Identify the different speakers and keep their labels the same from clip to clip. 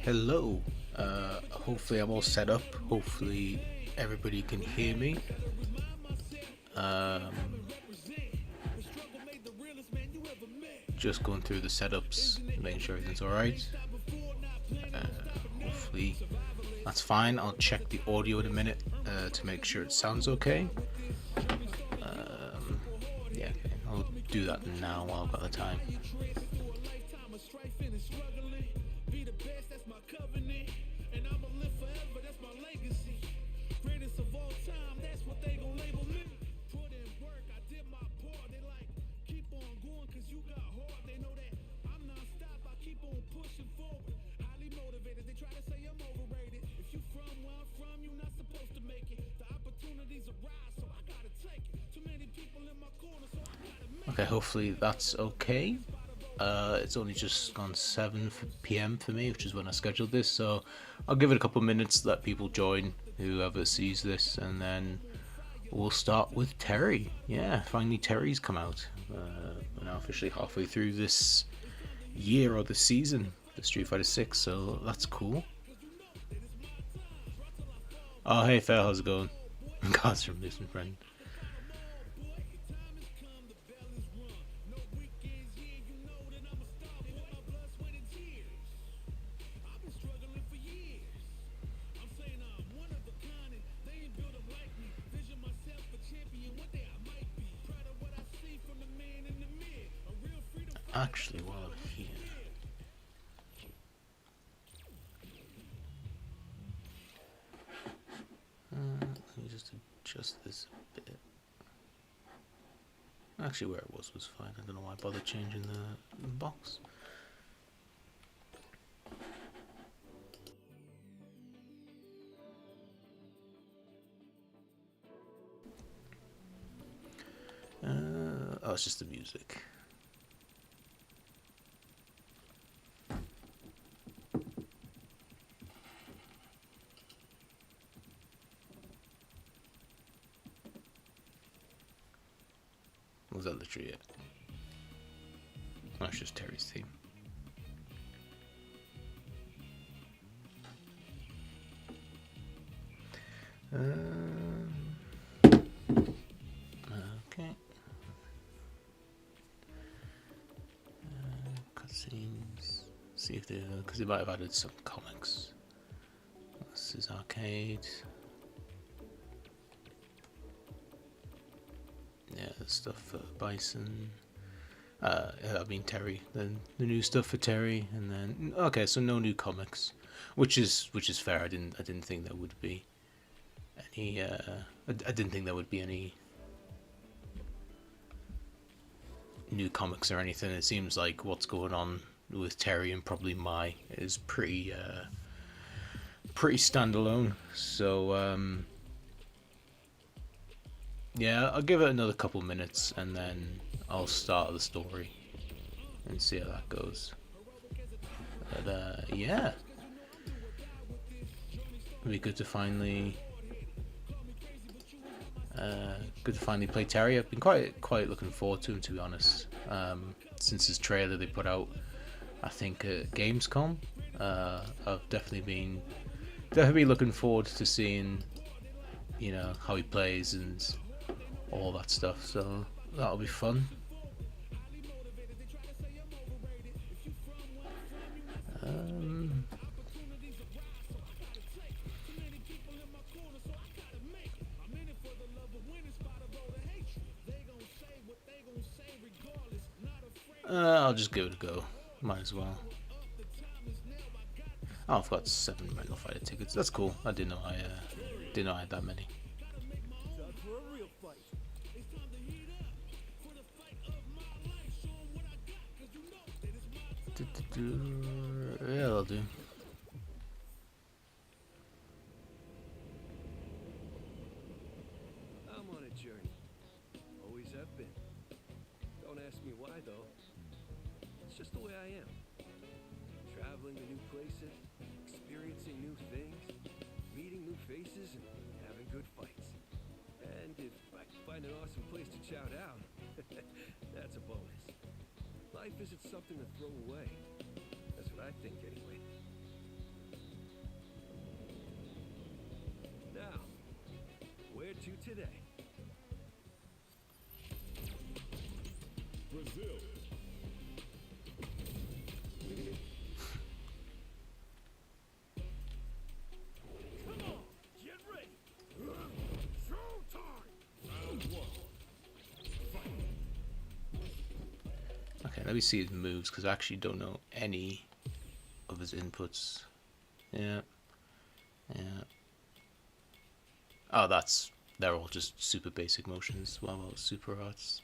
Speaker 1: Hello, hopefully I'm all set up, hopefully everybody can hear me. Just going through the setups, making sure everything's alright. Hopefully that's fine. I'll check the audio in a minute to make sure it sounds okay. Yeah, okay. I'll do that now while I've got the time. Okay, hopefully that's okay. It's only just gone 7 p.m. for me, which is when I scheduled this, so I'll give it a couple minutes to let people join, whoever sees this, and then we'll start with Terry. Yeah, finally Terry's come out. We're now officially halfway through this year or the season, the Street Fighter 6, so that's cool. Oh, hey Phil, how's it going? God's from Distant Friend. Actually, while I'm here, let me just adjust this a bit. Actually, where it was fine. I don't know why I bothered changing the box. Oh, it's just the music. Was that literally it? That's just Terry's theme. Okay. Cutscenes. See if they, because they might have added some comics. This is arcade. Yeah, the stuff for Bison. I mean Terry. Then the new stuff for Terry, and then okay, so no new comics, which is fair. I didn't think there would be any. I didn't think there would be any new comics or anything. It seems like what's going on with Terry and probably Mai is pretty standalone. So yeah, I'll give it another couple minutes and then I'll start the story and see how that goes. But yeah, it'll be good to finally play Terry. I've been quite looking forward to him, to be honest. Since his trailer they put out, I think at Gamescom, I've definitely been looking forward to seeing, you know, how he plays and all that stuff. So that'll be fun. I'll just give it a go. Might as well. Oh, I've got 7 Rental Fighter tickets. That's cool. I didn't know I had that many. Yeah, that'll do.
Speaker 2: I'm on a journey. Always have been. Don't ask me why, though. It's just the way I am. Traveling to new places, experiencing new things, meeting new faces, and having good fights. And if I can find an awesome place to chow down, that's a bonus. Life isn't something to throw away. That's what I think, anyway. Now, where to today? Brazil. Come on, get ready. Showtime. Round one. Fight.
Speaker 1: Okay, let me see his moves because I actually don't know any of his inputs. Yeah. Yeah. Oh, they're all just super basic motions. Well, super arts.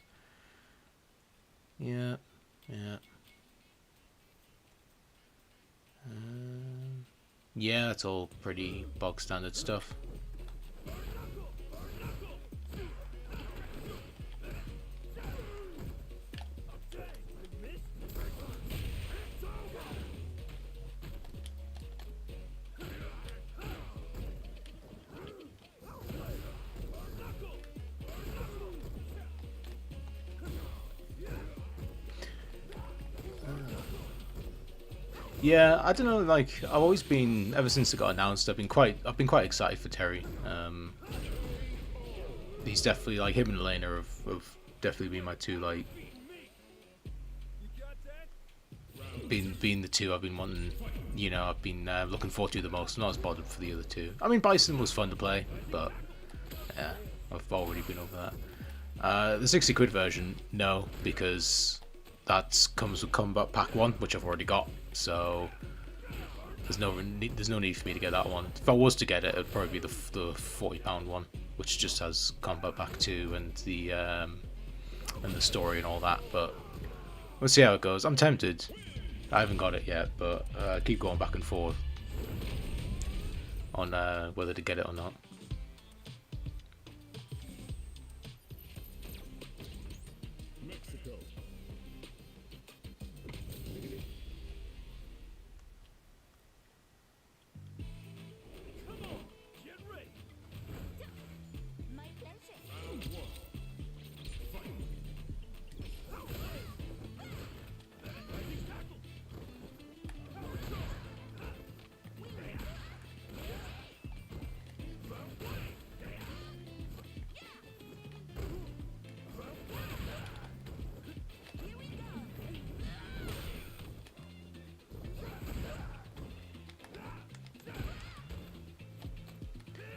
Speaker 1: Yeah. Yeah. Yeah, it's all pretty bog standard stuff. Yeah, I don't know. Like I've always been, ever since it got announced, I've been quite excited for Terry. He's definitely like him and Elena have definitely been my two like being the two I've been wanting. You know, I've been looking forward to the most. I'm not as bothered for the other two. I mean, Bison was fun to play, but yeah, I've already been over that. The 60 quid version, no, because that comes with Combat Pack 1, which I've already got. So there's no need for me to get that one. If I was to get it, it'd probably be the £40 one, which just has Combat Pack 2 and the story and all that. But we'll see how it goes. I'm tempted. I haven't got it yet, but I keep going back and forth on whether to get it or not.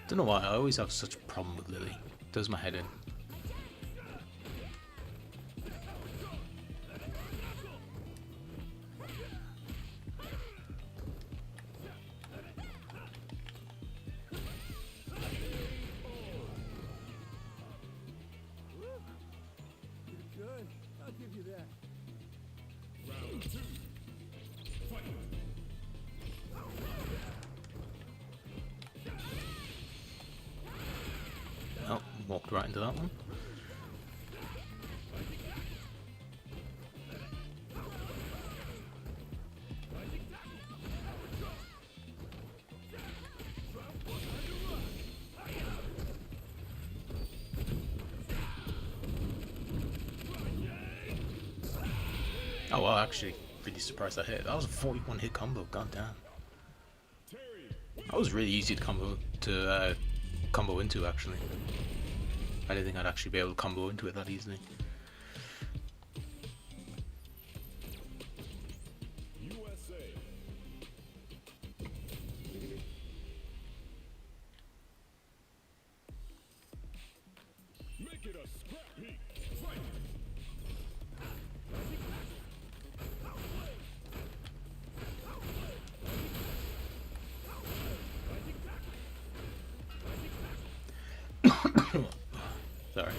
Speaker 1: Don't know why I always have such a problem with Lily. Does my head in.
Speaker 2: Good. I'll give you that. Round two. Fight.
Speaker 1: Oh, walked right into that one. Oh well, actually, really surprised I hit. That was a 41 hit combo. God damn. That was really easy to combo into actually. I didn't think I'd actually be able to combo into it that easily.
Speaker 2: USA. Make it a scrap heap. Fight.
Speaker 1: Sorry.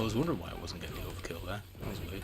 Speaker 1: I was wondering why I wasn't getting the overkill there. That was weird.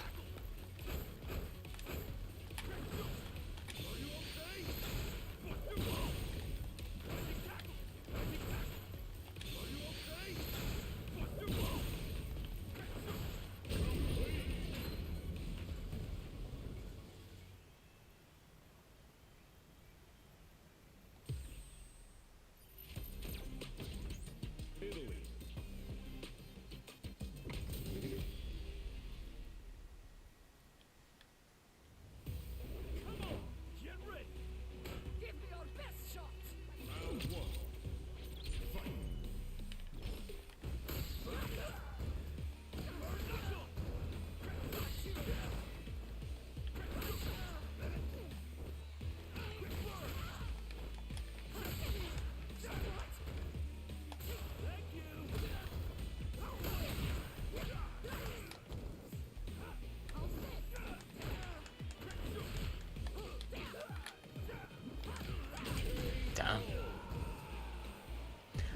Speaker 1: Damn.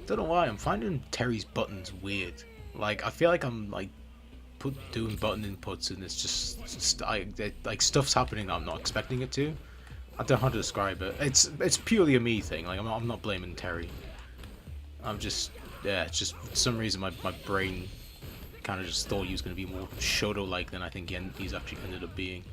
Speaker 1: Don't know why, I'm finding Terry's buttons weird. Like, I feel like I'm like doing button inputs and it's just like stuff's happening that I'm not expecting it to. I don't know how to describe it. It's purely a me thing. Like I'm not blaming Terry. I'm just it's just for some reason my brain kind of just thought he was going to be more Shoto-like than I think he's actually ended up being.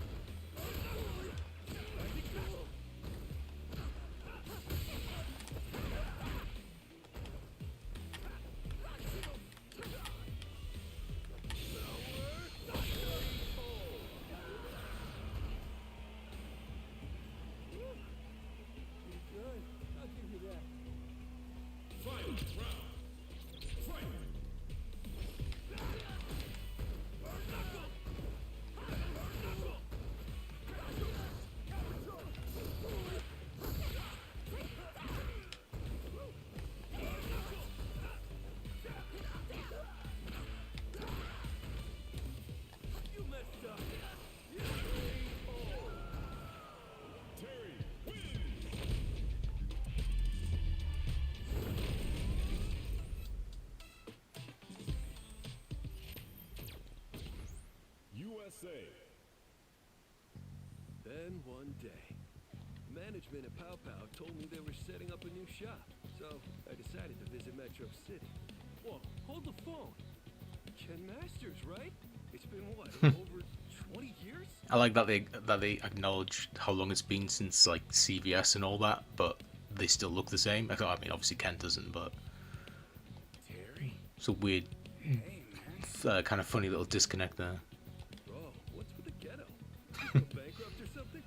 Speaker 2: Then one day, management at Pow Pow told me they were setting up a new shop, so I decided to visit Metro City. Whoa, hold the phone. Ken Masters, right? It's been what, over 20 years?
Speaker 1: I like that they acknowledge how long it's been since like CVS and all that, but they still look the same. I mean, obviously Ken doesn't, but
Speaker 2: Terry?
Speaker 1: it's a weird,
Speaker 2: Hey, man.
Speaker 1: kind of funny little disconnect there.
Speaker 2: Bro, what's with the ghetto? You go bankrupt or something?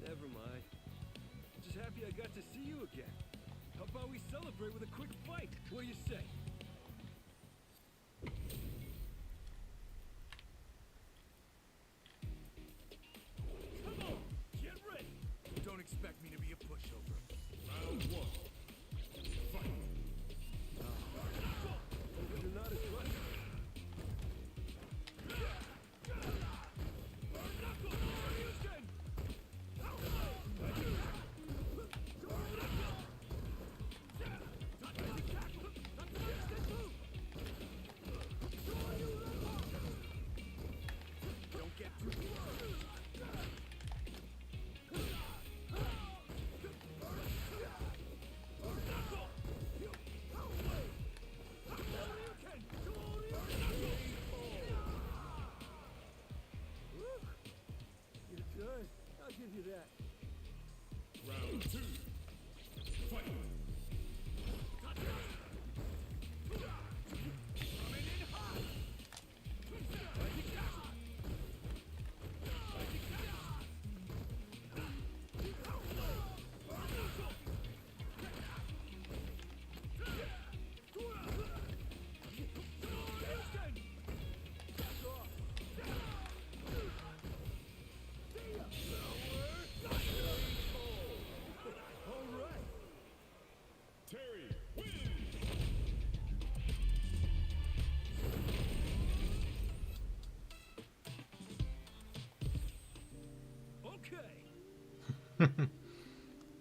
Speaker 2: Never mind. Just happy I got to see you again. How about we celebrate with a quick fight? What do you say? Come on, get ready. Don't expect me to be a pushover. Round one. Fight. You're not as right. I'll give you that. Round two. Fight. Coming in hot.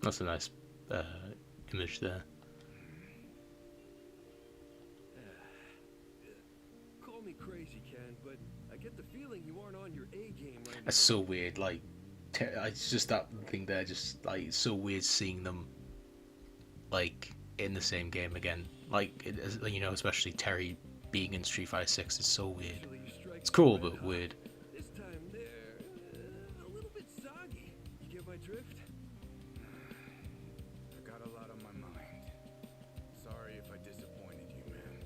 Speaker 1: That's a nice image there. That's so weird. Like, it's just that thing there. Just like it's so weird seeing them like in the same game again. Like, you know, especially Terry being in Street Fighter 6 is so weird.
Speaker 2: Usually you strike
Speaker 1: It's
Speaker 2: me
Speaker 1: cool
Speaker 2: red
Speaker 1: but
Speaker 2: hot.
Speaker 1: weird.
Speaker 2: This time they're a little bit soggy. You get my drift?
Speaker 3: I got a lot on my mind. Sorry if I disappointed you, man.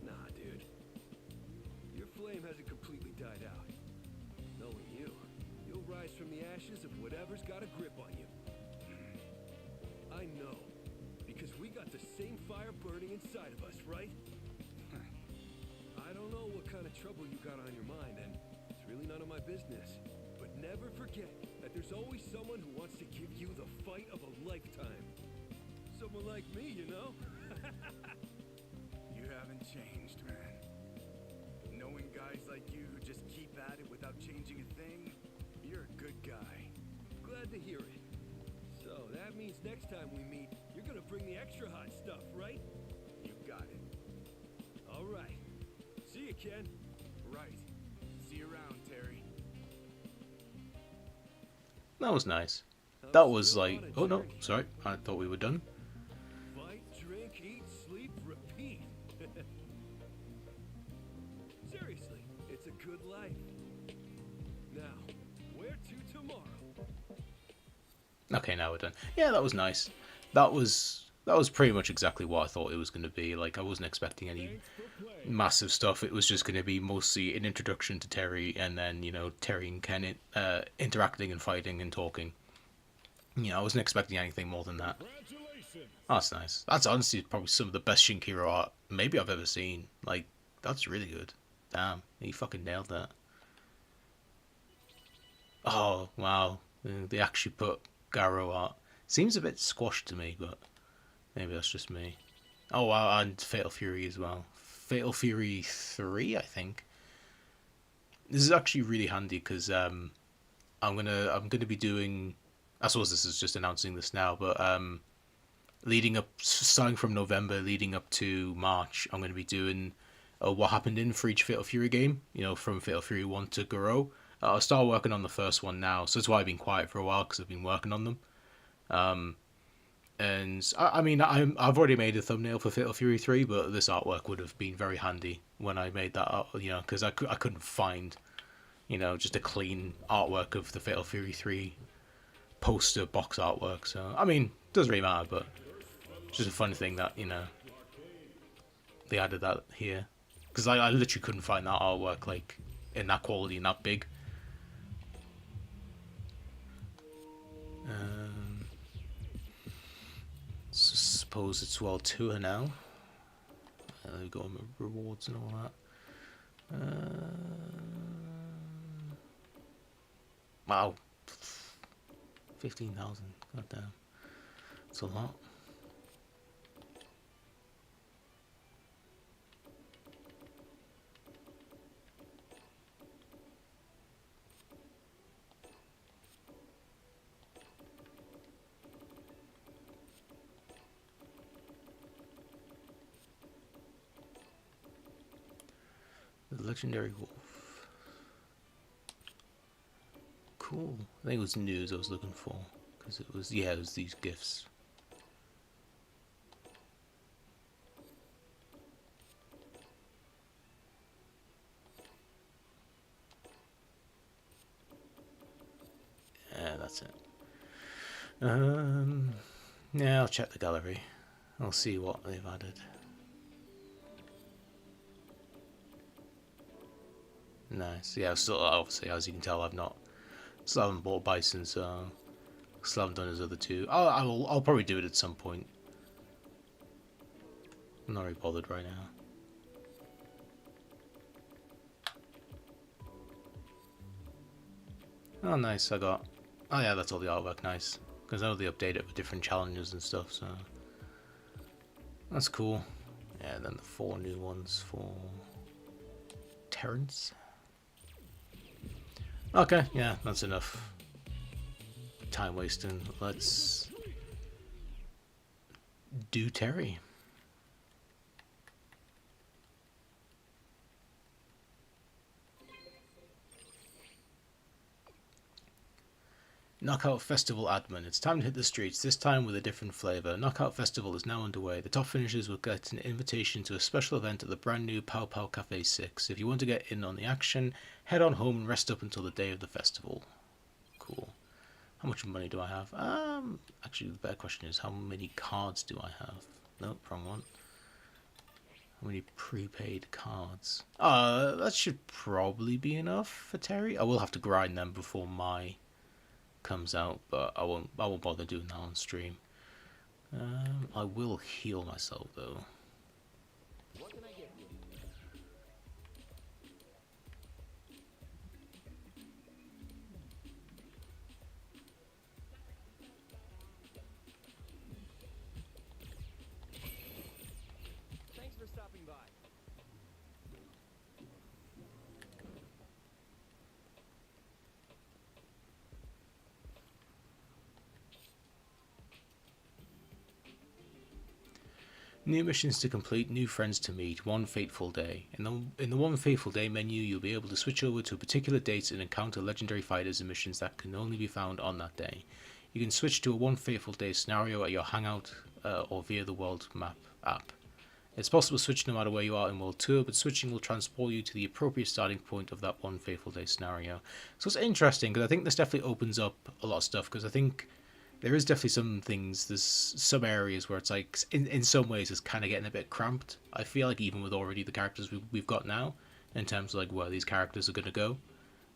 Speaker 2: Nah, dude. Your flame hasn't completely died out. Knowing you, you'll rise from the ashes of whatever's got a grip on you. I know. Because we got the same fire burning inside of us, right? I don't know what kind of trouble you got on your mind, and it's really none of my business. But never forget that there's always someone who wants to give you the fight of a lifetime. Someone like me, you know?
Speaker 3: You haven't changed, man. Knowing guys like you who just keep at it without changing a thing, you're a good guy.
Speaker 2: Glad to hear it. So that means next time we meet, you're gonna bring the extra hot stuff, right?
Speaker 3: You got it.
Speaker 2: All right. See you, Ken.
Speaker 3: Right. See you around, Terry.
Speaker 1: That was nice.
Speaker 2: I'm
Speaker 1: That was
Speaker 2: still
Speaker 1: like,
Speaker 2: on a
Speaker 1: oh no,
Speaker 2: journey.
Speaker 1: sorry, I thought we were done.
Speaker 2: Fight, drink, eat, sleep, repeat. Seriously, it's a good life. Now, where to tomorrow?
Speaker 1: Okay, now we're done. Yeah, that was nice. That was pretty much exactly what I thought it was going to be. Like, I wasn't expecting any massive stuff. It was just going to be mostly an introduction to Terry, and then, you know, Terry and Ken interacting and fighting and talking. You know, I wasn't expecting anything more than that. That's nice. That's honestly probably some of the best Shinkiro art maybe I've ever seen. Like, that's really good. Damn, he fucking nailed that. Oh, wow. They actually put Garo art. Seems a bit squashed to me, but maybe that's just me. Oh, wow, and Fatal Fury as well. Fatal Fury 3, I think. This is actually really handy because I'm gonna be doing. I suppose this is just announcing this now, but leading up, starting from November, leading up to March, I'm gonna be doing what happened in for each Fatal Fury game. You know, from Fatal Fury 1 to Garo. I'll start working on the first one now, so that's why I've been quiet for a while because I've been working on them. And I mean, I've already made a thumbnail for Fatal Fury 3, but this artwork would have been very handy when I made that art, you know, because I couldn't find, you know, just a clean artwork of the Fatal Fury 3 poster box artwork. So, I mean, it doesn't really matter, but it's just a fun thing that, you know, they added that here. Because I literally couldn't find that artwork, like, in that quality and that big. Suppose it's World Tour now. There we go, rewards and all that. Wow. 15,000. God damn. That's a lot. The legendary wolf. Cool. I think it was news I was looking for. Because it was, yeah, it was these gifts. Yeah, that's it. Yeah, I'll check the gallery. I'll see what they've added. Nice. Yeah, still, obviously, as you can tell, still haven't bought Bison, so still haven't done his other two. I'll probably do it at some point. I'm not really bothered right now. Oh, nice. Oh yeah, that's all the artwork. Nice, because I know they update it with different challenges and stuff, so that's cool. Yeah, and then the 4 new ones for Terrence. Okay, yeah, that's enough time wasting. Let's do Terry. Knockout Festival admin. It's time to hit the streets, this time with a different flavour. Knockout Festival is now underway. The top finishers will get an invitation to a special event at the brand new Pow Pow Cafe 6. If you want to get in on the action, head on home and rest up until the day of the festival. Cool. How much money do I have? Actually, the better question is, how many cards do I have? Nope, wrong one. How many prepaid cards? That should probably be enough for Terry. I will have to grind them before my comes out, but I won't bother doing that on stream. I will heal myself though.
Speaker 2: What can I get you? Thanks for stopping by.
Speaker 1: New missions to complete, new friends to meet, one fateful day. In the one fateful day menu, you'll be able to switch over to a particular date and encounter legendary fighters and missions that can only be found on that day. You can switch to a one fateful day scenario at your hangout or via the world map app. It's possible to switch no matter where you are in World Tour, but switching will transport you to the appropriate starting point of that one fateful day scenario. So it's interesting because I think this definitely opens up a lot of stuff, because I think there is definitely some things, there's some areas where it's like, in some ways it's kind of getting a bit cramped. I feel like even with already the characters we've got now, in terms of like where these characters are going to go,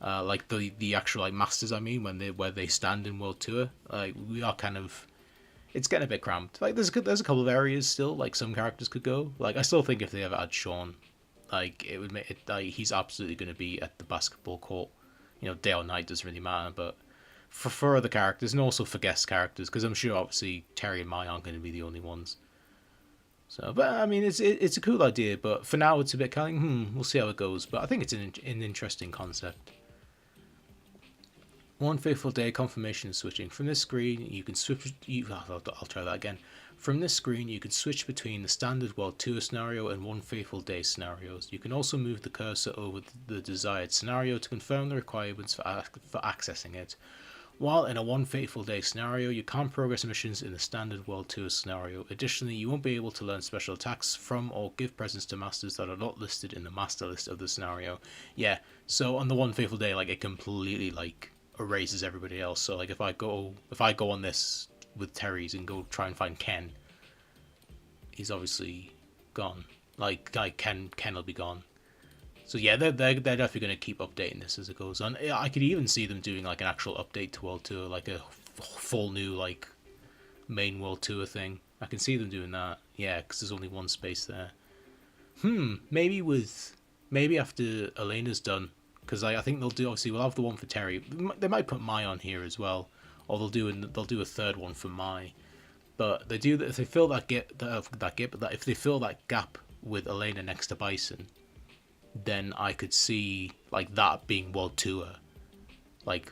Speaker 1: like the actual like masters, I mean, where they stand in World Tour, like we are kind of, it's getting a bit cramped. Like there's a couple of areas still, like some characters could go. Like I still think if they ever had Sean, like it would make it, like he's absolutely going to be at the basketball court. You know, day or night doesn't really matter, but for other characters and also for guest characters, because I'm sure obviously Terry and Mai aren't going to be the only ones. So, but I mean, it's a cool idea, but for now it's a bit kind of, we'll see how it goes. But I think it's an interesting concept. One fateful day confirmation switching. From this screen, you can switch. I'll try that again. From this screen, you can switch between the standard World Tour scenario and one fateful day scenarios. You can also move the cursor over the desired scenario to confirm the requirements for accessing it. While in a one fateful day scenario, you can't progress missions in the standard World Tour scenario. Additionally, you won't be able to learn special attacks from or give presents to masters that are not listed in the master list of the scenario. Yeah, so on the one fateful day, like it completely like erases everybody else. So like if I go on this with Terry's and go try and find Ken, he's obviously gone. Like Ken will be gone. So yeah, they're definitely going to keep updating this as it goes on. I could even see them doing like an actual update to World Tour, like a full new like main World Tour thing. I can see them doing that. Yeah, because there's only one space there. Maybe after Elena's done, because I think they'll do, obviously we'll have the one for Terry. They might put Mai on here as well, or they'll do a third one for Mai. But they do that if they fill that if they fill that gap with Elena next to Bison, then I could see like that being World Tour, like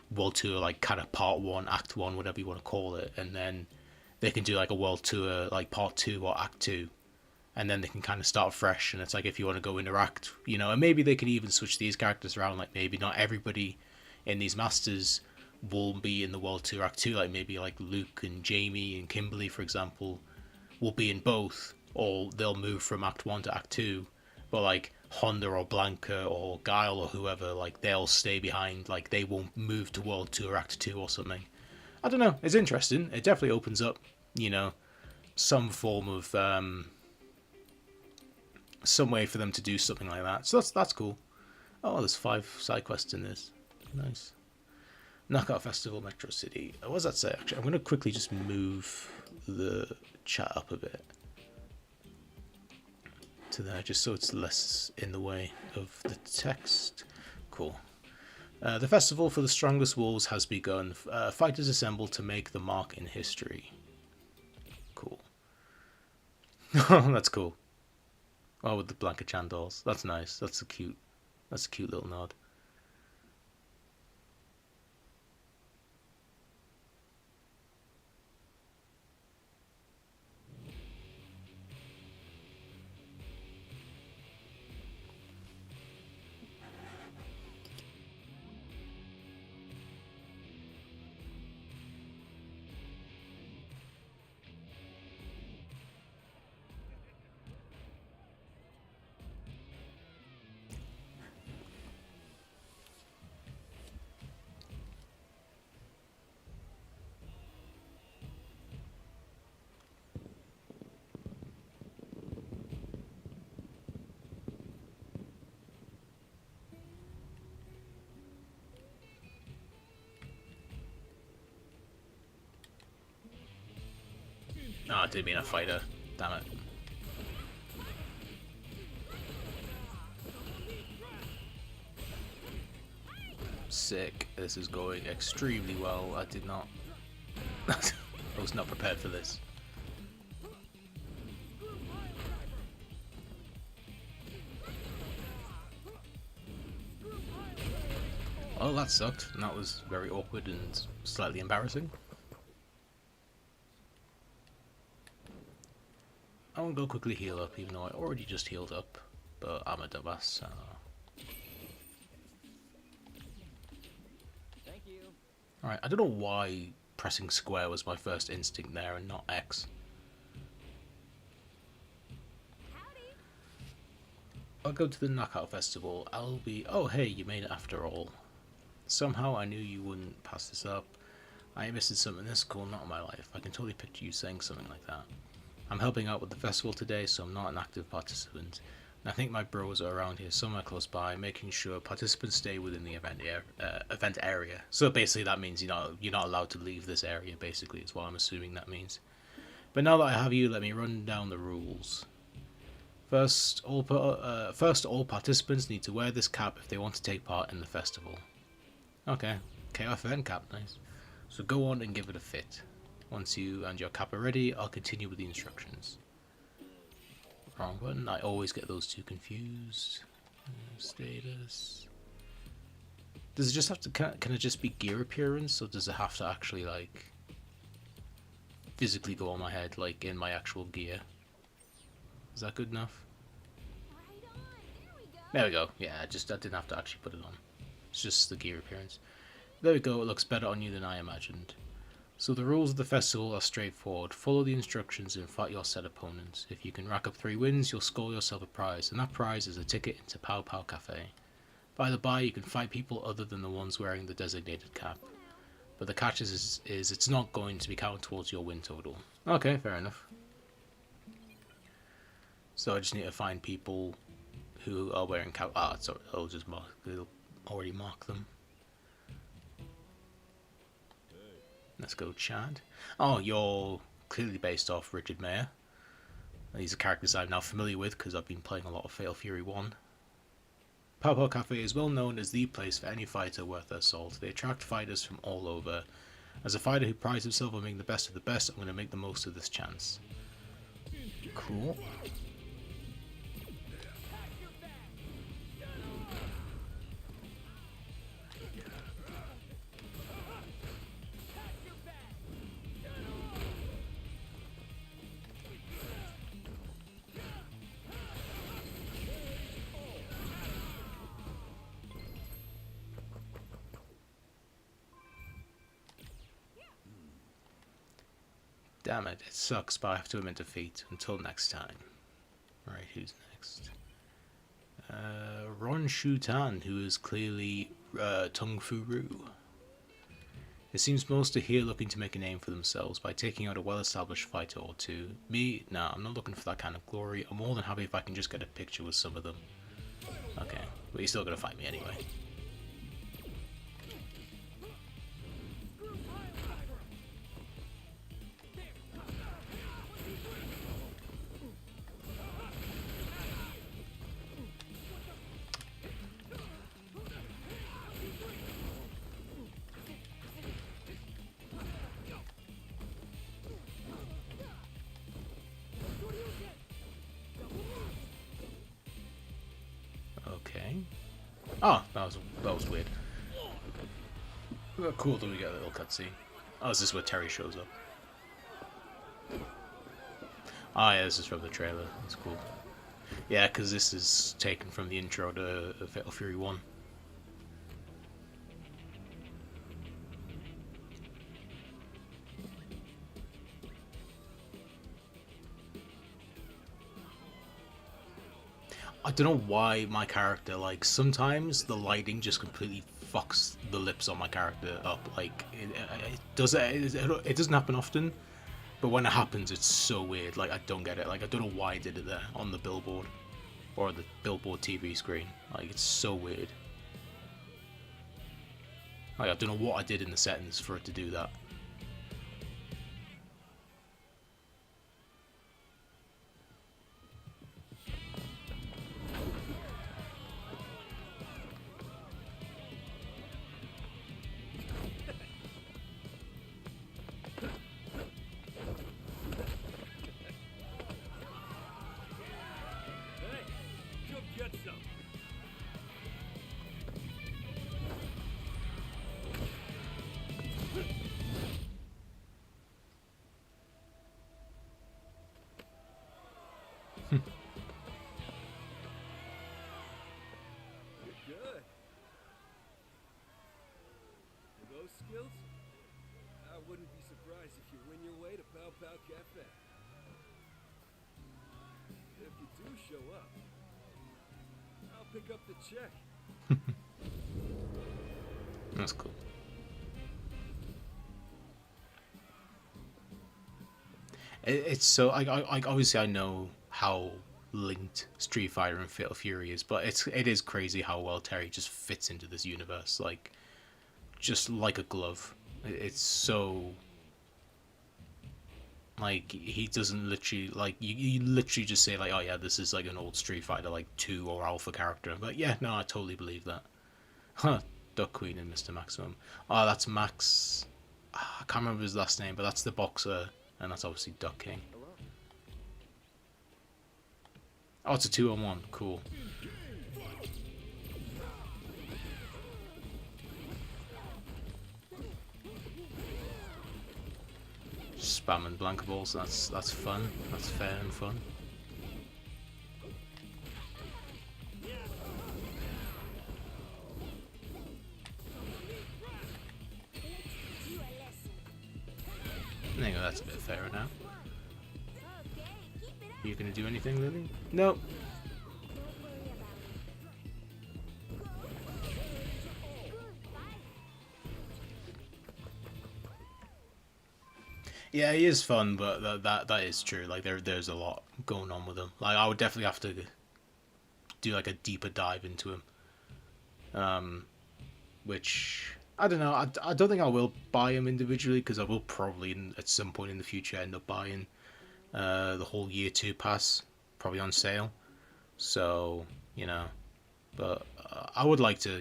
Speaker 1: kind of part 1, act 1, whatever you want to call it, and then they can do like a World Tour like part 2 or act 2, and then they can kind of start fresh. And it's like if you want to go interact, you know, and maybe they can even switch these characters around. Like maybe not everybody in these masters will be in the World Tour act 2. Like maybe like Luke and Jamie and Kimberly, for example, will be in both, or they'll move from act 1 to act 2. But like Honda or Blanca or Guile or whoever, like they'll stay behind, like they won't move to World Tour Act 2 or something. I don't know, it's interesting. It definitely opens up, you know, some form of some way for them to do something like that. So that's cool. Oh, there's 5 side quests in this. Nice. Knockout Festival, Metro City. What does that say? Actually, I'm going to quickly just move the chat up a bit to there, just so it's less in the way of the text. Cool. The festival for the strongest wolves has begun. Fighters assemble to make the mark in history. Cool. That's cool. Oh, with the Blanca Chan dolls. That's nice. That's a cute little nod. Oh, I didn't mean a fighter. Damn it. Sick. This is going extremely well. I did not... I was not prepared for this. Oh, that sucked. And that was very awkward and slightly embarrassing. I want to go quickly heal up, even though I already just healed up. But I'm a dumbass, so... Alright, I don't know why pressing square was my first instinct there and not X. I'll go to the Knockout Festival. I'll be... Oh, hey, you made it after all. Somehow I knew you wouldn't pass this up. I ain't missing something this cool, not in my life. I can totally picture you saying something like that. I'm helping out with the festival today, so I'm not an active participant. And I think my bros are around here somewhere close by, making sure participants stay within the event area. So basically that means you're not allowed to leave this area, basically, is what I'm assuming that means. But now that I have you, let me run down the rules. First, all participants need to wear this cap if they want to take part in the festival. Okay, KF event cap, nice. So go on and give it a fit. Once you and your cap are ready, I'll continue with the instructions. Wrong button, I always get those two confused. Status. Does it just have to, can it just be gear appearance, or does it have to actually, like, physically go on my head, like in my actual gear? Is that good enough?
Speaker 4: Right on.
Speaker 1: There we go. Yeah, I didn't have to actually put it on. It's just the gear appearance. There we go, it looks better on you than I imagined. So the rules of the festival are straightforward. Follow the instructions and fight your set opponents. If you can rack up 3 wins, you'll score yourself a prize, and that prize is a ticket into Pow Pow Cafe. By the by, you can fight people other than the ones wearing the designated cap. But the catch is it's not going to be counted towards your win total. Okay, fair enough. So I just need to find people who are wearing cap. Ah, sorry, I'll just it'll already mark them. Let's go, Chad. Oh, you're clearly based off Richard Mayer. These are characters I'm now familiar with because I've been playing a lot of Fatal Fury 1. Pow Pow Cafe is well known as the place for any fighter worth their salt. They attract fighters from all over. As a fighter who prides himself on being the best of the best, I'm going to make the most of this chance. Cool. Damn it, it sucks, but I have to admit defeat. Until next time. Right, who's next? Ron Shutan, who is clearly Tung Fu Ru. It seems most are here looking to make a name for themselves by taking out a well-established fighter or two. Me? Nah, I'm not looking for that kind of glory. I'm more than happy if I can just get a picture with some of them. Okay, but you're still gonna fight me anyway. Okay. Oh, that was weird. Cool that we get a little cutscene. Oh, is this where Terry shows up? Ah, yeah, this is from the trailer. That's cool. Yeah, because this is taken from the intro to Fatal Fury 1. I don't know why my character, like, sometimes the lighting just completely fucks the lips on my character up. Like, it doesn't happen often, but when it happens, it's so weird. Like, I don't get it. Like, I don't know why I did it there on the billboard or the billboard TV screen. Like, it's so weird. Like, I don't know what I did in the settings for it to do that.
Speaker 2: skills? I wouldn't be surprised if you win your way to Pow Pow Cafe. If you do show up, I'll pick up the check.
Speaker 1: That's cool. It's so I obviously I know how linked Street Fighter and Fatal Fury is, but it is crazy how well Terry just fits into this universe, like just like a glove. It's so like he doesn't literally like you literally just say like, oh yeah, this is like an old Street Fighter like 2 or Alpha character, but yeah, no, I totally believe that. Huh. Duck Queen and Mr. Maximum. Oh, that's Max. I can't remember his last name, but that's the boxer, and that's obviously Duck King. Oh, it's a 2-on-1. Cool. Spamming blank balls. That's fun. That's fair and fun. There you go, that's a bit fairer now. Are you gonna do anything, Lily? Nope. Yeah, he is fun, but that is true. Like there's a lot going on with him. Like I would definitely have to do like a deeper dive into him. Which I don't know. I don't think I will buy him individually because I will probably at some point in the future end up buying the whole year 2 pass, probably on sale. So you know, but I would like to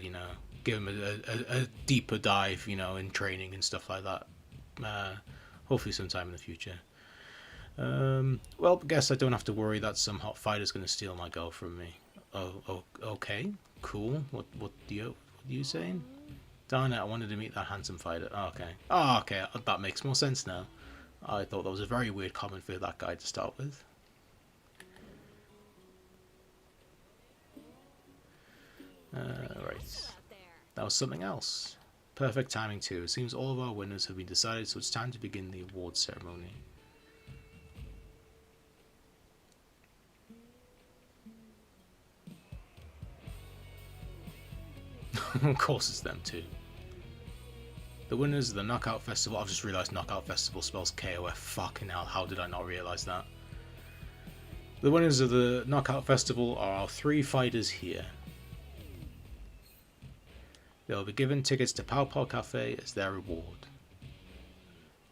Speaker 1: give him a deeper dive in training and stuff like that. Hopefully sometime in the future. Well, I guess I don't have to worry that some hot fighter's going to steal my girl from me. Oh, okay, cool. What are you saying? Darn it, I wanted to meet that handsome fighter. Oh, okay. Oh, okay, that makes more sense now. I thought that was a very weird comment for that guy to start with. Right. That was something else. Perfect timing too. It seems all of our winners have been decided, so it's time to begin the awards ceremony. Of course it's them too. The winners of the Knockout Festival. I've just realised Knockout Festival spells KOF. Fucking hell, how did I not realise that? The winners of the Knockout Festival are our 3 fighters here. They will be given tickets to Pow Pow Cafe as their reward.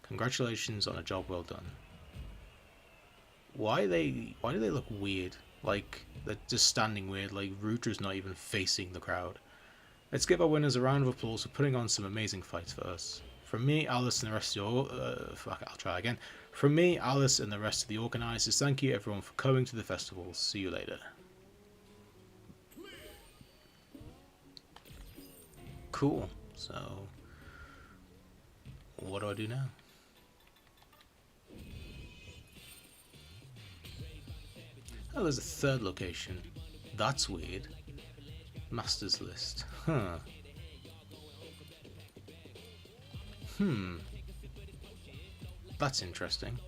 Speaker 1: Congratulations on a job well done. Why do they look weird? Like they're just standing weird, like Rudra's not even facing the crowd. Let's give our winners a round of applause for putting on some amazing fights for us. From me, Alice, and the rest of I'll try again. From me, Alice, and the rest of the organisers, thank you everyone for coming to the festival. See you later. Cool. So, what do I do now? Oh, there's a 3rd location. That's weird. Masters list. Huh. That's interesting.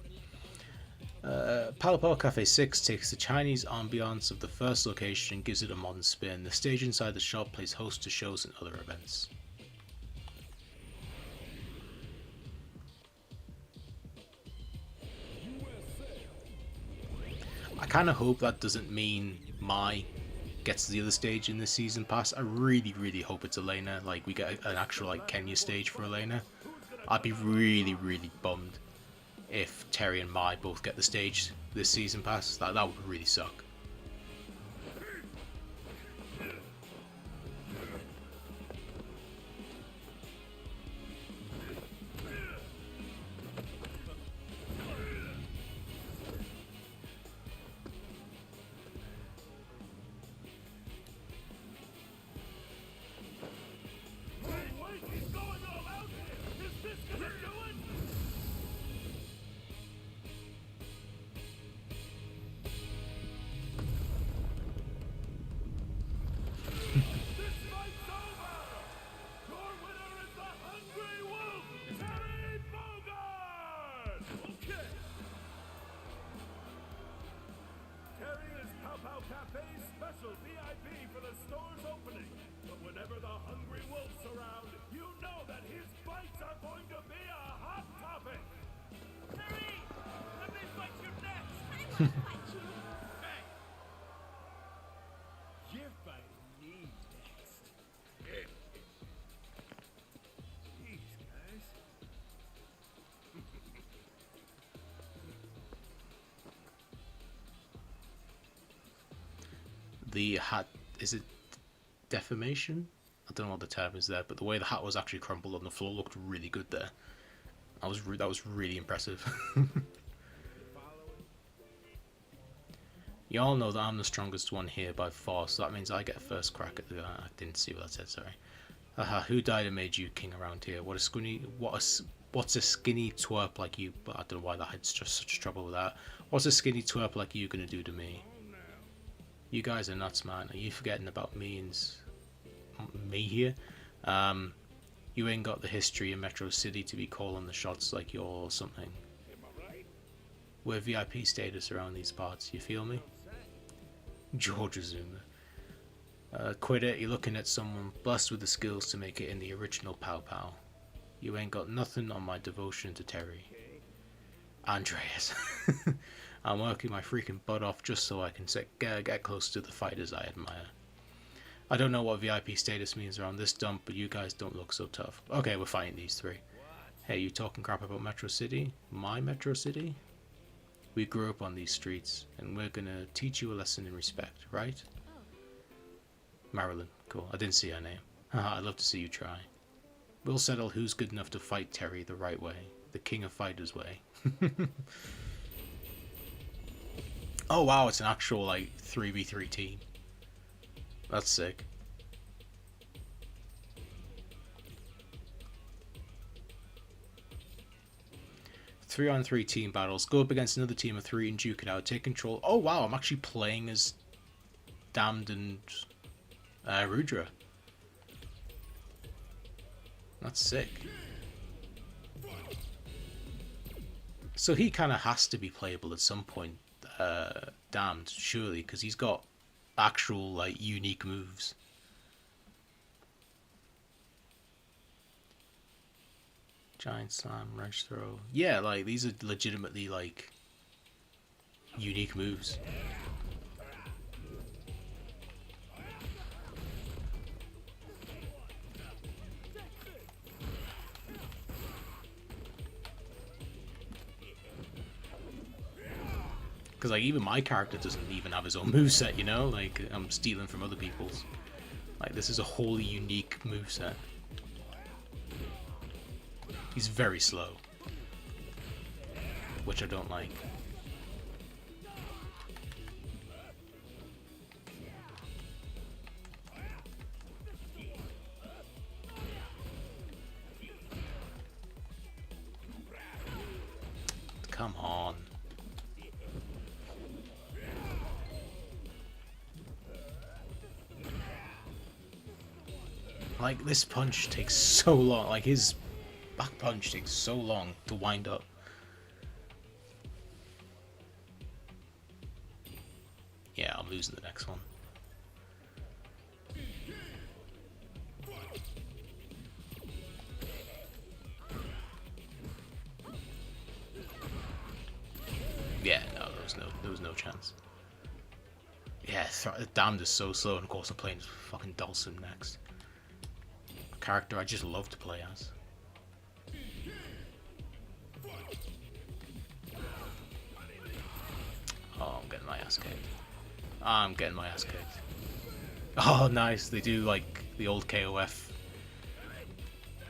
Speaker 1: Pow Pow Cafe 6 takes the Chinese ambiance of the first location and gives it a modern spin. The stage inside the shop plays host to shows and other events. I kind of hope that doesn't mean Mai gets to the other stage in this season pass. I really, really hope it's Elena. Like we get an actual like Kenya stage for Elena. I'd be really, really bummed if Terry and Mai both get the stage this season pass. That would really suck.
Speaker 3: You're fighting me next. Jeez, guys.
Speaker 1: The hat, is it deformation? I don't know what the term is there, but the way the hat was actually crumpled on the floor looked really good there. That was really impressive. You all know that I'm the strongest one here by far, so that means I get first crack at the. I didn't see what that said. Sorry. Haha, who died and made you king around here? What's a skinny twerp like you? But I don't know why that had just such trouble with that. What's a skinny twerp like you gonna do to me? You guys are nuts, man. Are you forgetting about me here? You ain't got the history in Metro City to be calling the shots like you're something. We're VIP status around these parts, you feel me? George Azuma. Quit it, you're looking at someone blessed with the skills to make it in the original Pow Pow. You ain't got nothing on my devotion to Terry. Andreas. I'm working my freaking butt off just so I can get close to the fighters I admire. I don't know what VIP status means around this dump, but you guys don't look so tough. Okay, we're fighting these three. Hey, you talking crap about Metro City? My Metro City? We grew up on these streets, and we're gonna teach you a lesson in respect, right? Marilyn, cool. I didn't see her name. Haha, I'd love to see you try. We'll settle who's good enough to fight Terry the right way. The king of fighters way. Oh wow, it's an actual, like, 3v3 team. That's sick. Three-on-3 team battles. Go up against another team of 3 and duke it out. Take control. Oh wow, I'm actually playing as Damned and Rudra. That's sick. So he kind of has to be playable at some point, Damned, surely, because he's got actual, like, unique moves. Giant slam, wrench throw. Yeah, like, these are legitimately, like, unique moves. Because, like, even my character doesn't even have his own moveset, you know? Like, I'm stealing from other people's. Like, this is a wholly unique moveset. He's very slow. Which I don't like. Come on. Like, this punch takes so long. Like, his back punch takes so long to wind up. Yeah, I'm losing the next one. Yeah, no, there was no chance. Yeah, Damned is so slow, and of course I'm playing fucking Dulcim next. A character I just love to play as. Oh, I'm getting my ass kicked. I'm getting my ass kicked. Oh, nice. They do, like, the old KOF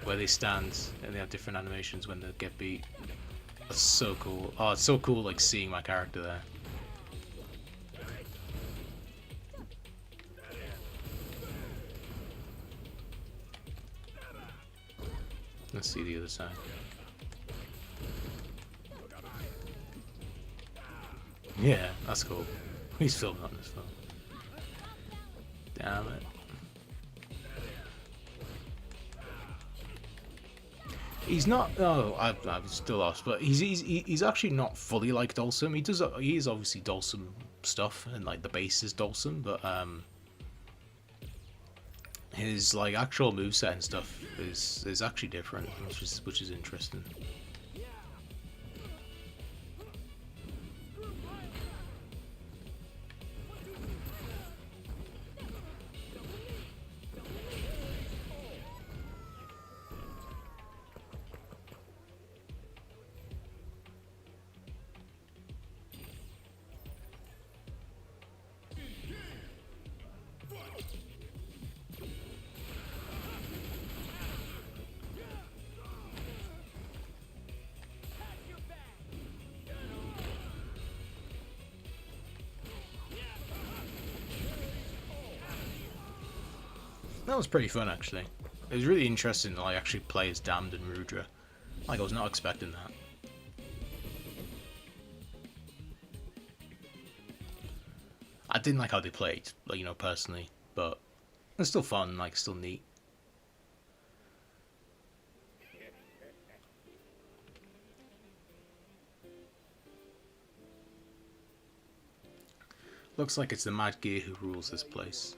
Speaker 1: where they stand and they have different animations when they get beat. That's so cool. Oh, it's so cool, like, seeing my character there. Let's see the other side. Yeah, that's cool. He's filming on his phone. Damn it. He's not. Oh, I'm still lost. But he's actually not fully like Dulcim. He is obviously Dulcim stuff, and like the base is Dulcim, but his like actual moveset and stuff is actually different, which is interesting. That was pretty fun, actually. It was really interesting to like actually play as Damned and Rudra. Like, I was not expecting that. I didn't like how they played, like, you know, personally, but it's still fun, like, still neat. Looks like it's the Mad Gear who rules this place.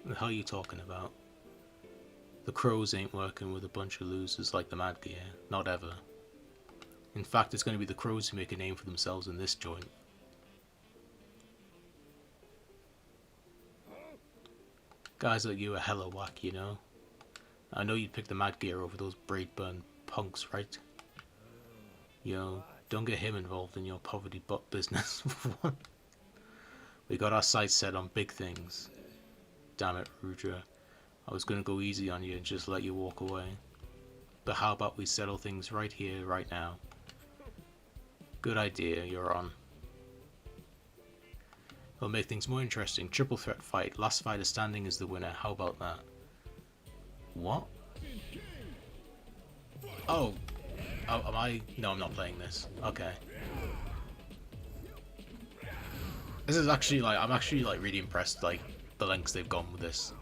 Speaker 1: What the hell are you talking about? The Crows ain't working with a bunch of losers like the Mad Gear. Not ever. In fact, it's going to be the Crows who make a name for themselves in this joint. Guys like you are hella whack, you know? I know you'd pick the Mad Gear over those braid-burn punks, right? Yo, don't get him involved in your poverty butt business. What? We got our sights set on big things. Damn it, Rudra. I was gonna go easy on you and just let you walk away. But how about we settle things right here, right now? Good idea, you're on. It'll make things more interesting. Triple threat fight. Last fighter standing is the winner. How about that? What? Oh. Oh, am I? No, I'm not playing this. Okay. This is actually like, I'm actually like really impressed, like the lengths they've gone with this.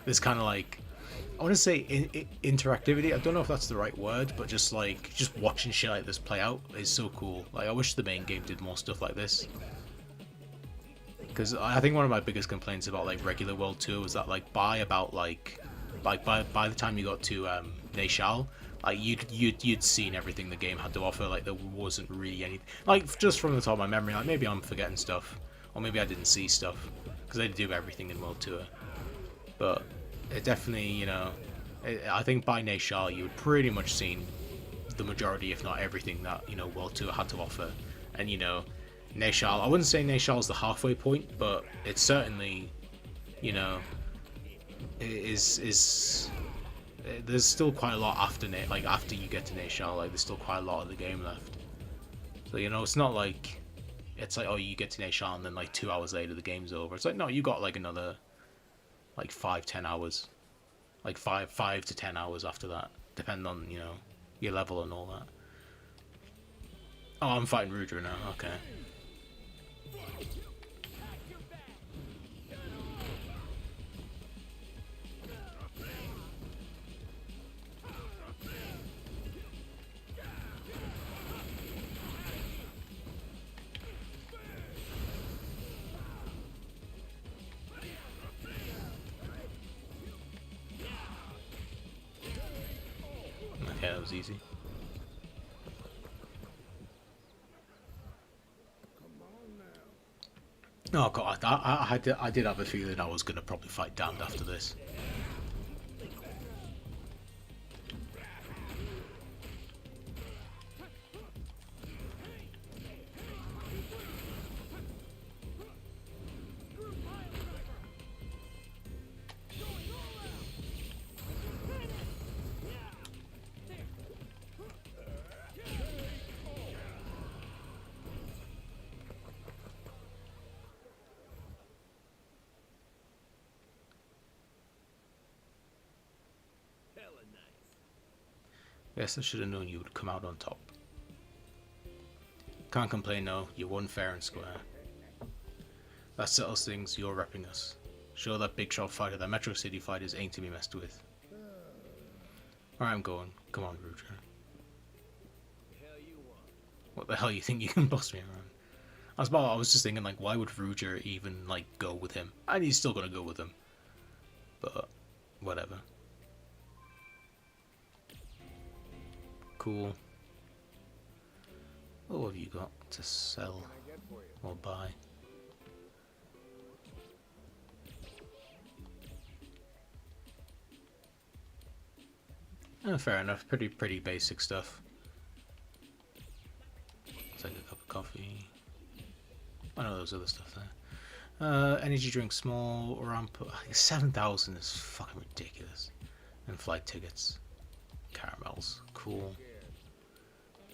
Speaker 1: This kind of like, I want to say interactivity. I don't know if that's the right word, but just like just watching shit like this play out is so cool. Like I wish the main game did more stuff like this. Because I think one of my biggest complaints about like regular World Tour was that like by the time you got to Neyshal, like you'd seen everything the game had to offer. Like there wasn't really anything. Like just from the top of my memory, like maybe I'm forgetting stuff, or maybe I didn't see stuff because they do everything in World Tour. But it definitely, you know, I think by Neyshal you had pretty much seen the majority, if not everything, that, you know, World Tour had to offer. And, you know, Neyshal, I wouldn't say Neyshal is the halfway point, but it's certainly, you know, is there's still quite a lot after after you get to Neyshal. Like there's still quite a lot of the game left. So, you know, it's not like it's like, oh, you get to Neyshal and then like 2 hours later the game's over. It's like, no, you got like another like 5-10 hours, like 5 to 10 hours after that, depending on, you know, your level and all that. Oh, I'm fighting Rudra now. Okay. Okay, that was easy. Oh god, I did have a feeling I was gonna probably fight Damned after this. Guess I should have known you would come out on top. Can't complain, no. You won fair and square. That settles things. You're repping us. Show that big shot fighter that Metro City fighters ain't to be messed with. Alright, I'm going. Come on, Rudra. What the hell you think you can boss me around? I was just thinking, like, why would Rudra even, like, go with him? And he's still gonna go with him. But, whatever. Cool. What have you got to sell or buy? Oh, fair enough. Pretty basic stuff. Take a cup of coffee. I know there's other stuff there. Energy drink, small ramp. 7,000 is fucking ridiculous. And flight tickets, caramels, cool.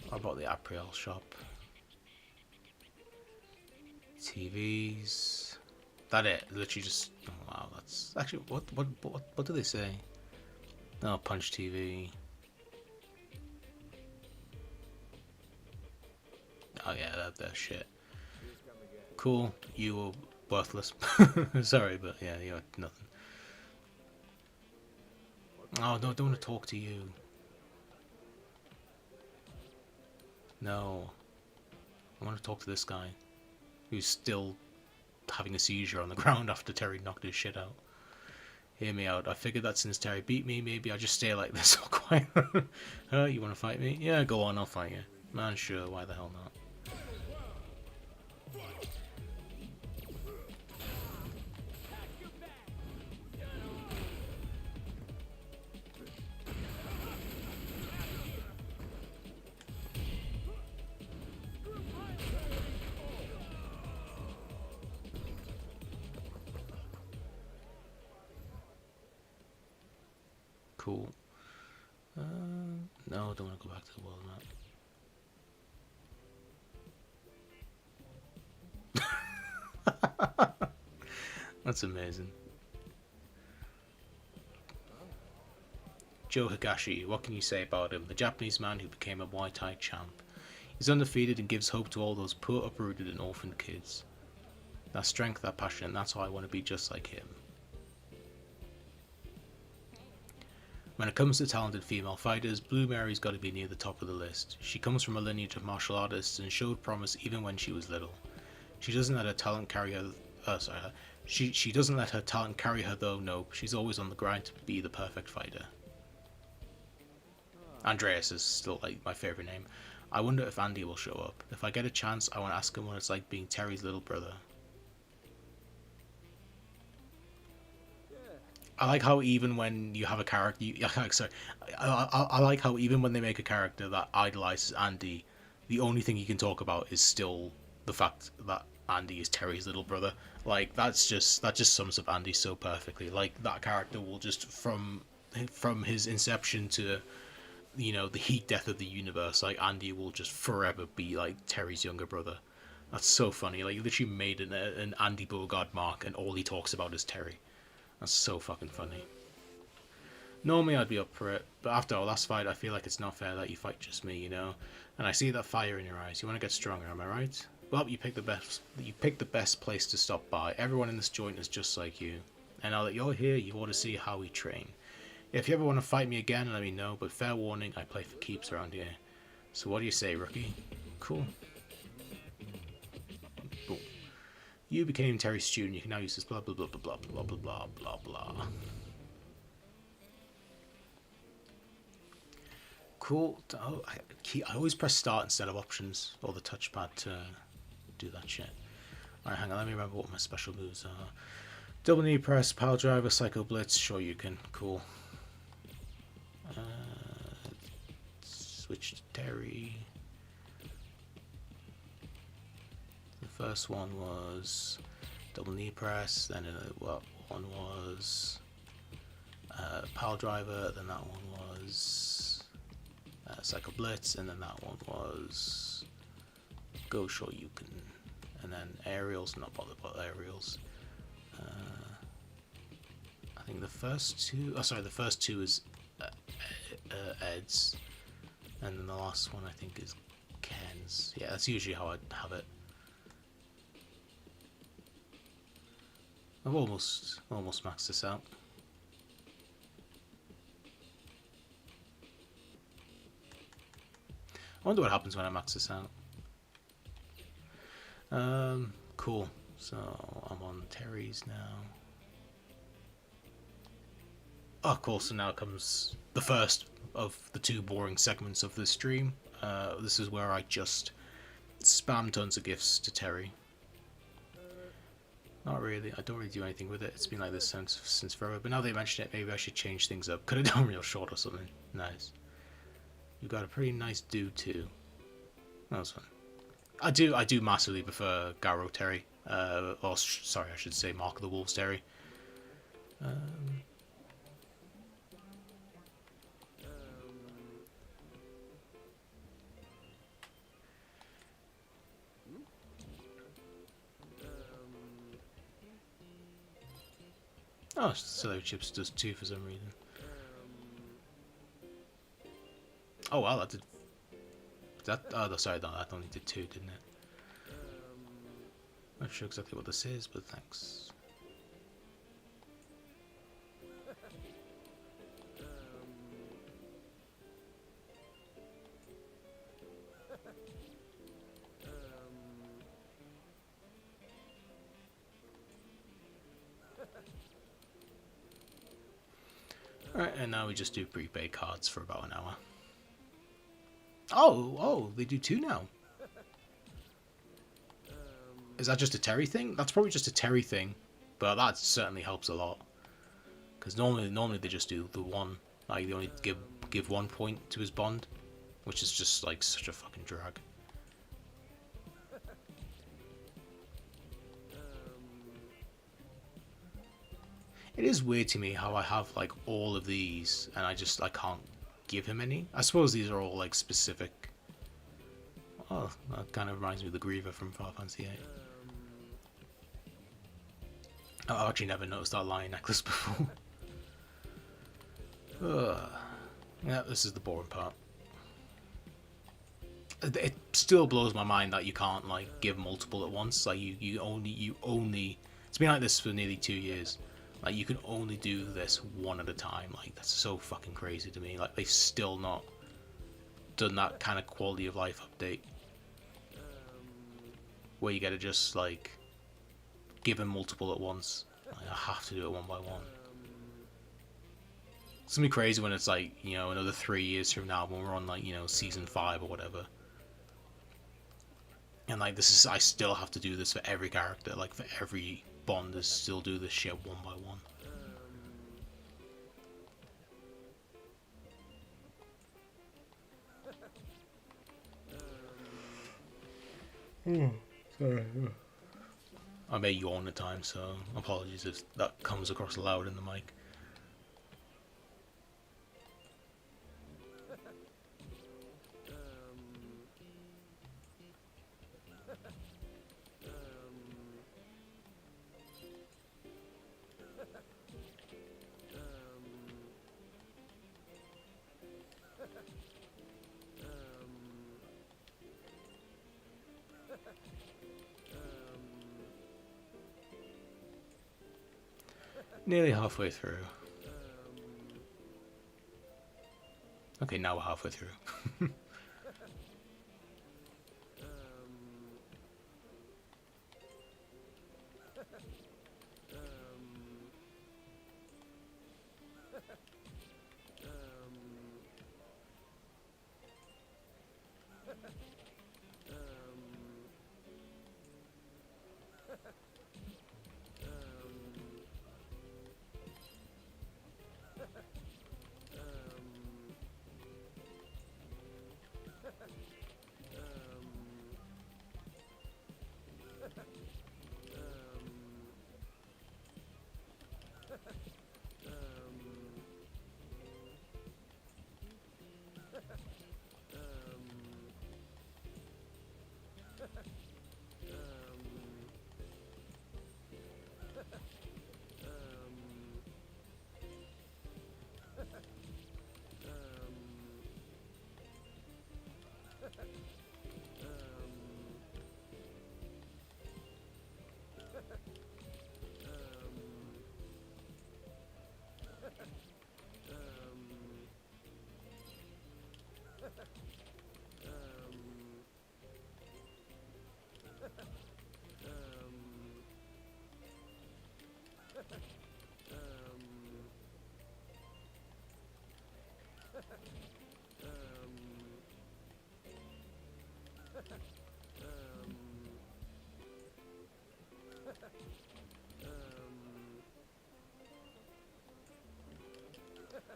Speaker 1: What about the April shop? TVs, That it? Literally just. Oh, wow, that's actually what do they say? Oh, punch TV. Oh yeah, that shit. Cool. You were worthless. Sorry, but yeah, you're nothing. Oh no, I don't want to talk to you. No, I want to talk to this guy who's still having a seizure on the ground after Terry knocked his shit out. Hear me out. I figured that since Terry beat me, maybe I just stay like this all quiet. You want to fight me? Yeah, go on, I'll fight you. Man, sure, why the hell not? Cool. No, I don't want to go back to the world map. That's amazing. Joe Higashi, what can you say about him? The Japanese man who became a Muay Thai champ. He's undefeated and gives hope to all those poor, uprooted and orphaned kids. That strength, that passion, and that's how I want to be just like him. When it comes to talented female fighters, Blue Mary's got to be near the top of the list. She comes from a lineage of martial artists and showed promise even when she was little. She doesn't let her talent carry her. She doesn't let her talent carry her though. No, she's always on the grind to be the perfect fighter. Andreas is still like my favorite name. I wonder if Andy will show up. If I get a chance, I want to ask him what it's like being Terry's little brother. I like how even when you have a character, I like how even when they make a character that idolizes Andy, the only thing you can talk about is still the fact that Andy is Terry's little brother. Like that just sums up Andy so perfectly. Like that character will just from his inception to the heat death of the universe, like Andy will just forever be like Terry's younger brother. That's so funny. Like he literally made an Andy Bogard mark, and all he talks about is Terry. That's so fucking funny. Normally I'd be up for it, but after our last fight, I feel like it's not fair that you fight just me, And I see that fire in your eyes. You want to get stronger, am I right? Well, you picked the best. You picked the best place to stop by. Everyone in this joint is just like you. And now that you're here, you ought to see how we train. If you ever want to fight me again, let me know. But fair warning, I play for keeps around here. So what do you say, rookie? Cool. Boom. You became Terry's student. You can now use this blah blah blah blah blah blah blah blah blah. Cool. Oh, I always press start instead of options or the touchpad to do that shit. Alright, hang on. Let me remember what my special moves are. Double knee press, power driver, psycho blitz. Sure you can. Cool. Switch to Terry. The first one was double knee press, then one was pile driver, then that one was psycho blitz, and then that one was go shoryuken, and then aerials. Not bothered about aerials. I think the first two. Oh, sorry, the first two is Ed's, and then the last one I think is Ken's. Yeah, that's usually how I have it. I've almost maxed this out. I wonder what happens when I max this out. Cool. So I'm on Terry's now. Oh, cool. So now comes the first of the two boring segments of the stream. This is where I just spam tons of gifts to Terry. Not really. I don't really do anything with it. It's been like this since forever. But now they mention it, maybe I should change things up. Could have done real short or something. Nice. You got a pretty nice dude too. That was fun. I do massively prefer Garo Terry. Or sorry, I should say Mark of the Wolves Terry. Oh, Celery Chips does 2 for some reason. Oh wow, that did. That oh, sorry, no, that only did 2, didn't it? Not sure exactly what this is, but thanks. Alright, and now we just do prepaid cards for about an hour. Oh, they do 2 now. Is that just a Terry thing? That's probably just a Terry thing, but that certainly helps a lot. Because normally they just do the 1. Like they only give 1 point to his bond, which is just like such a fucking drag. It is weird to me how I have like all of these and I can't give him any. I suppose these are all like specific. Oh, that kind of reminds me of the Griever from Final Fantasy VIII. I've actually never noticed that lion necklace before. Yeah, this is the boring part. It still blows my mind that you can't like give multiple at once. Like you only. It's been like this for nearly 2 years. Like you can only do this 1 at a time. Like that's so fucking crazy to me. Like they've still not done that kind of quality of life update where you gotta just like give him multiple at once. Like, I have to do it 1 by 1. It's gonna be crazy when it's like, you know, another 3 years from now when we're on like, you know, season 5 or whatever. And like this is, I still have to do this for every character. Like for every bond, is still do this shit 1 by 1. Sorry. I may yawn at times, so apologies if that comes across loud in the mic. Nearly halfway through. Okay, now we're halfway through.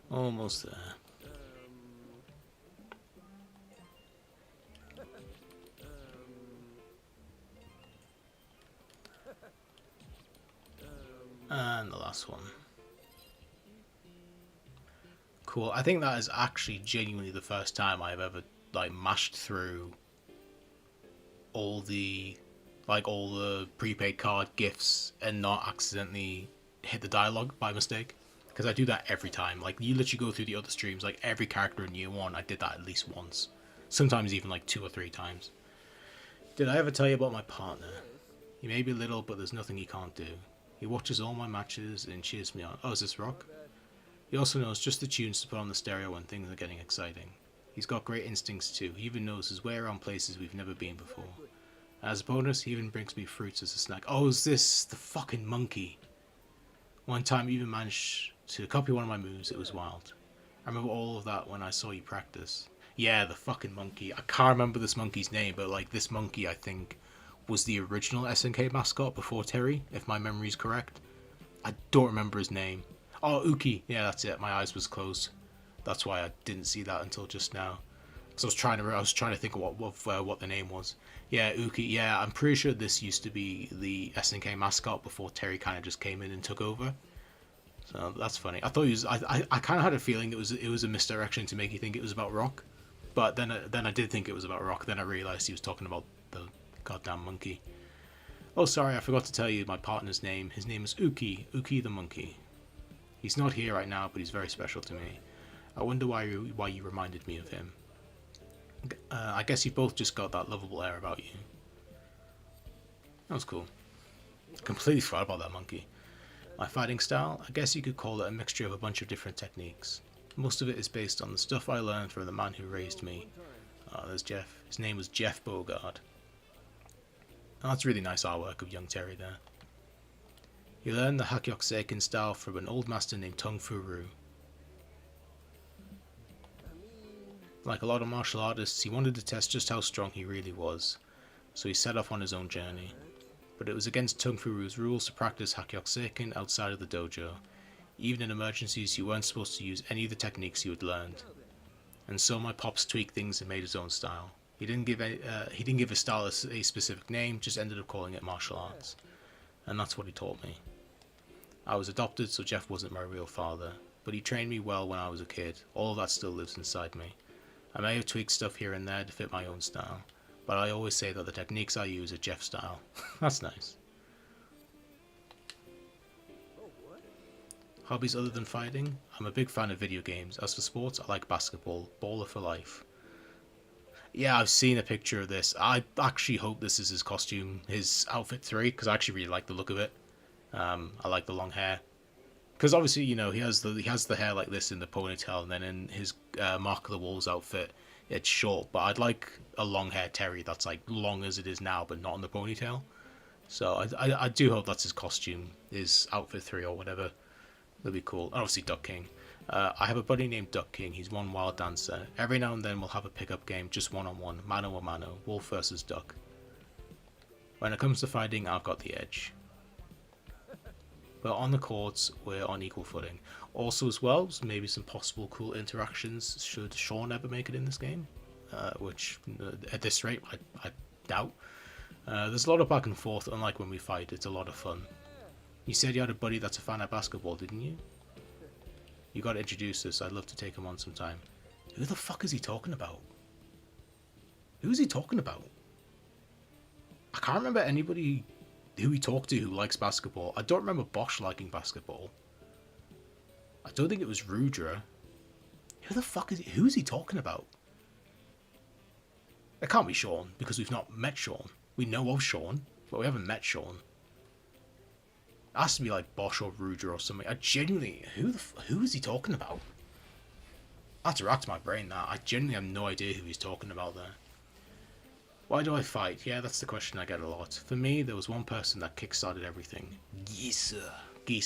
Speaker 1: Almost there. And the last one. Cool. I think that is actually genuinely the first time I've ever like mashed through all the prepaid card gifts and not accidentally hit the dialogue by mistake. Because I do that every time. Like, you literally go through the other streams, like, every character in Year 1, I did that at least once. Sometimes even, like, 2 or 3 times. Did I ever tell you about my partner? He may be little, but there's nothing he can't do. He watches all my matches and cheers me on. Oh, is this Rock? He also knows just the tunes to put on the stereo when things are getting exciting. He's got great instincts too. He even knows his way around places we've never been before. And as a bonus, he even brings me fruits as a snack. Oh, is this the fucking monkey? One time he even managed to copy one of my moves. It was wild. I remember all of that when I saw you practice. Yeah, the fucking monkey. I can't remember this monkey's name, but like this monkey, I think, was the original SNK mascot before Terry, if my memory's correct. I don't remember his name. Oh, Uki. Yeah, that's it. My eyes was closed. That's why I didn't see that until just now. Because I was trying to think of what the name was. Yeah, Uki. Yeah, I'm pretty sure this used to be the SNK mascot before Terry kind of just came in and took over. So that's funny. I thought he was. I kind of had a feeling it was a misdirection to make you think it was about Rock. But then I did think it was about Rock. Then I realized he was talking about the goddamn monkey. Oh, sorry, I forgot to tell you my partner's name. His name is Uki. Uki the monkey. He's not here right now, but he's very special to me. I wonder why you reminded me of him. I guess you both just got that lovable air about you. That was cool. Completely forgot about that monkey. My fighting style? I guess you could call it a mixture of a bunch of different techniques. Most of it is based on the stuff I learned from the man who raised me. There's Jeff. His name was Jeff Bogard. Oh, that's really nice artwork of young Terry there. He learned the Hakyok Seiken style from an old master named Tung Fu Ru. Like a lot of martial artists, he wanted to test just how strong he really was, so he set off on his own journey. But it was against Tung Fu Ru's rules to practice Hakyok Seiken outside of the dojo. Even in emergencies, you weren't supposed to use any of the techniques you had learned. And so my pops tweaked things and made his own style. He didn't give his style a specific name, just ended up calling it martial arts. And that's what he taught me. I was adopted, so Jeff wasn't my real father, but he trained me well when I was a kid. All of that still lives inside me. I may have tweaked stuff here and there to fit my own style, but I always say that the techniques I use are Jeff's style. That's nice. Hobbies other than fighting? I'm a big fan of video games. As for sports, I like basketball. Baller for life. Yeah, I've seen a picture of this. I actually hope this is his costume, his outfit 3, because I actually really like the look of it. I like the long hair. Because obviously, you know, he has the hair like this in the ponytail, and then in his Mark of the Wolves outfit, it's short. But I'd like a long hair Terry that's like long as it is now, but not in the ponytail. So I do hope that's his costume, his outfit 3 or whatever. That'd be cool. And obviously Duck King. I have a buddy named Duck King. He's one wild dancer. Every now and then we'll have a pickup game, just one-on-one, mano a mano, wolf versus duck. When it comes to fighting, I've got the edge. But on the courts, we're on equal footing. Also as well, maybe some possible cool interactions should Sean ever make it in this game. Which, at this rate, I doubt. There's a lot of back and forth, unlike when we fight, it's a lot of fun. You said you had a buddy that's a fan of basketball, didn't you? You gotta introduce us, I'd love to take him on sometime. Who the fuck is he talking about? Who's he talking about? I can't remember anybody who he talked to who likes basketball. I don't remember Bosch liking basketball. I don't think it was Rudra. Who the fuck is he? Who's he talking about? It can't be Sean, because we've not met Sean. We know of Sean, but we haven't met Sean. It has to be like Bosch or Rudra or something. I genuinely... Who is he talking about? That's racked my brain, that. I genuinely have no idea who he's talking about there. Why do I fight? Yeah, that's the question I get a lot. For me, there was one person that kickstarted everything. Geese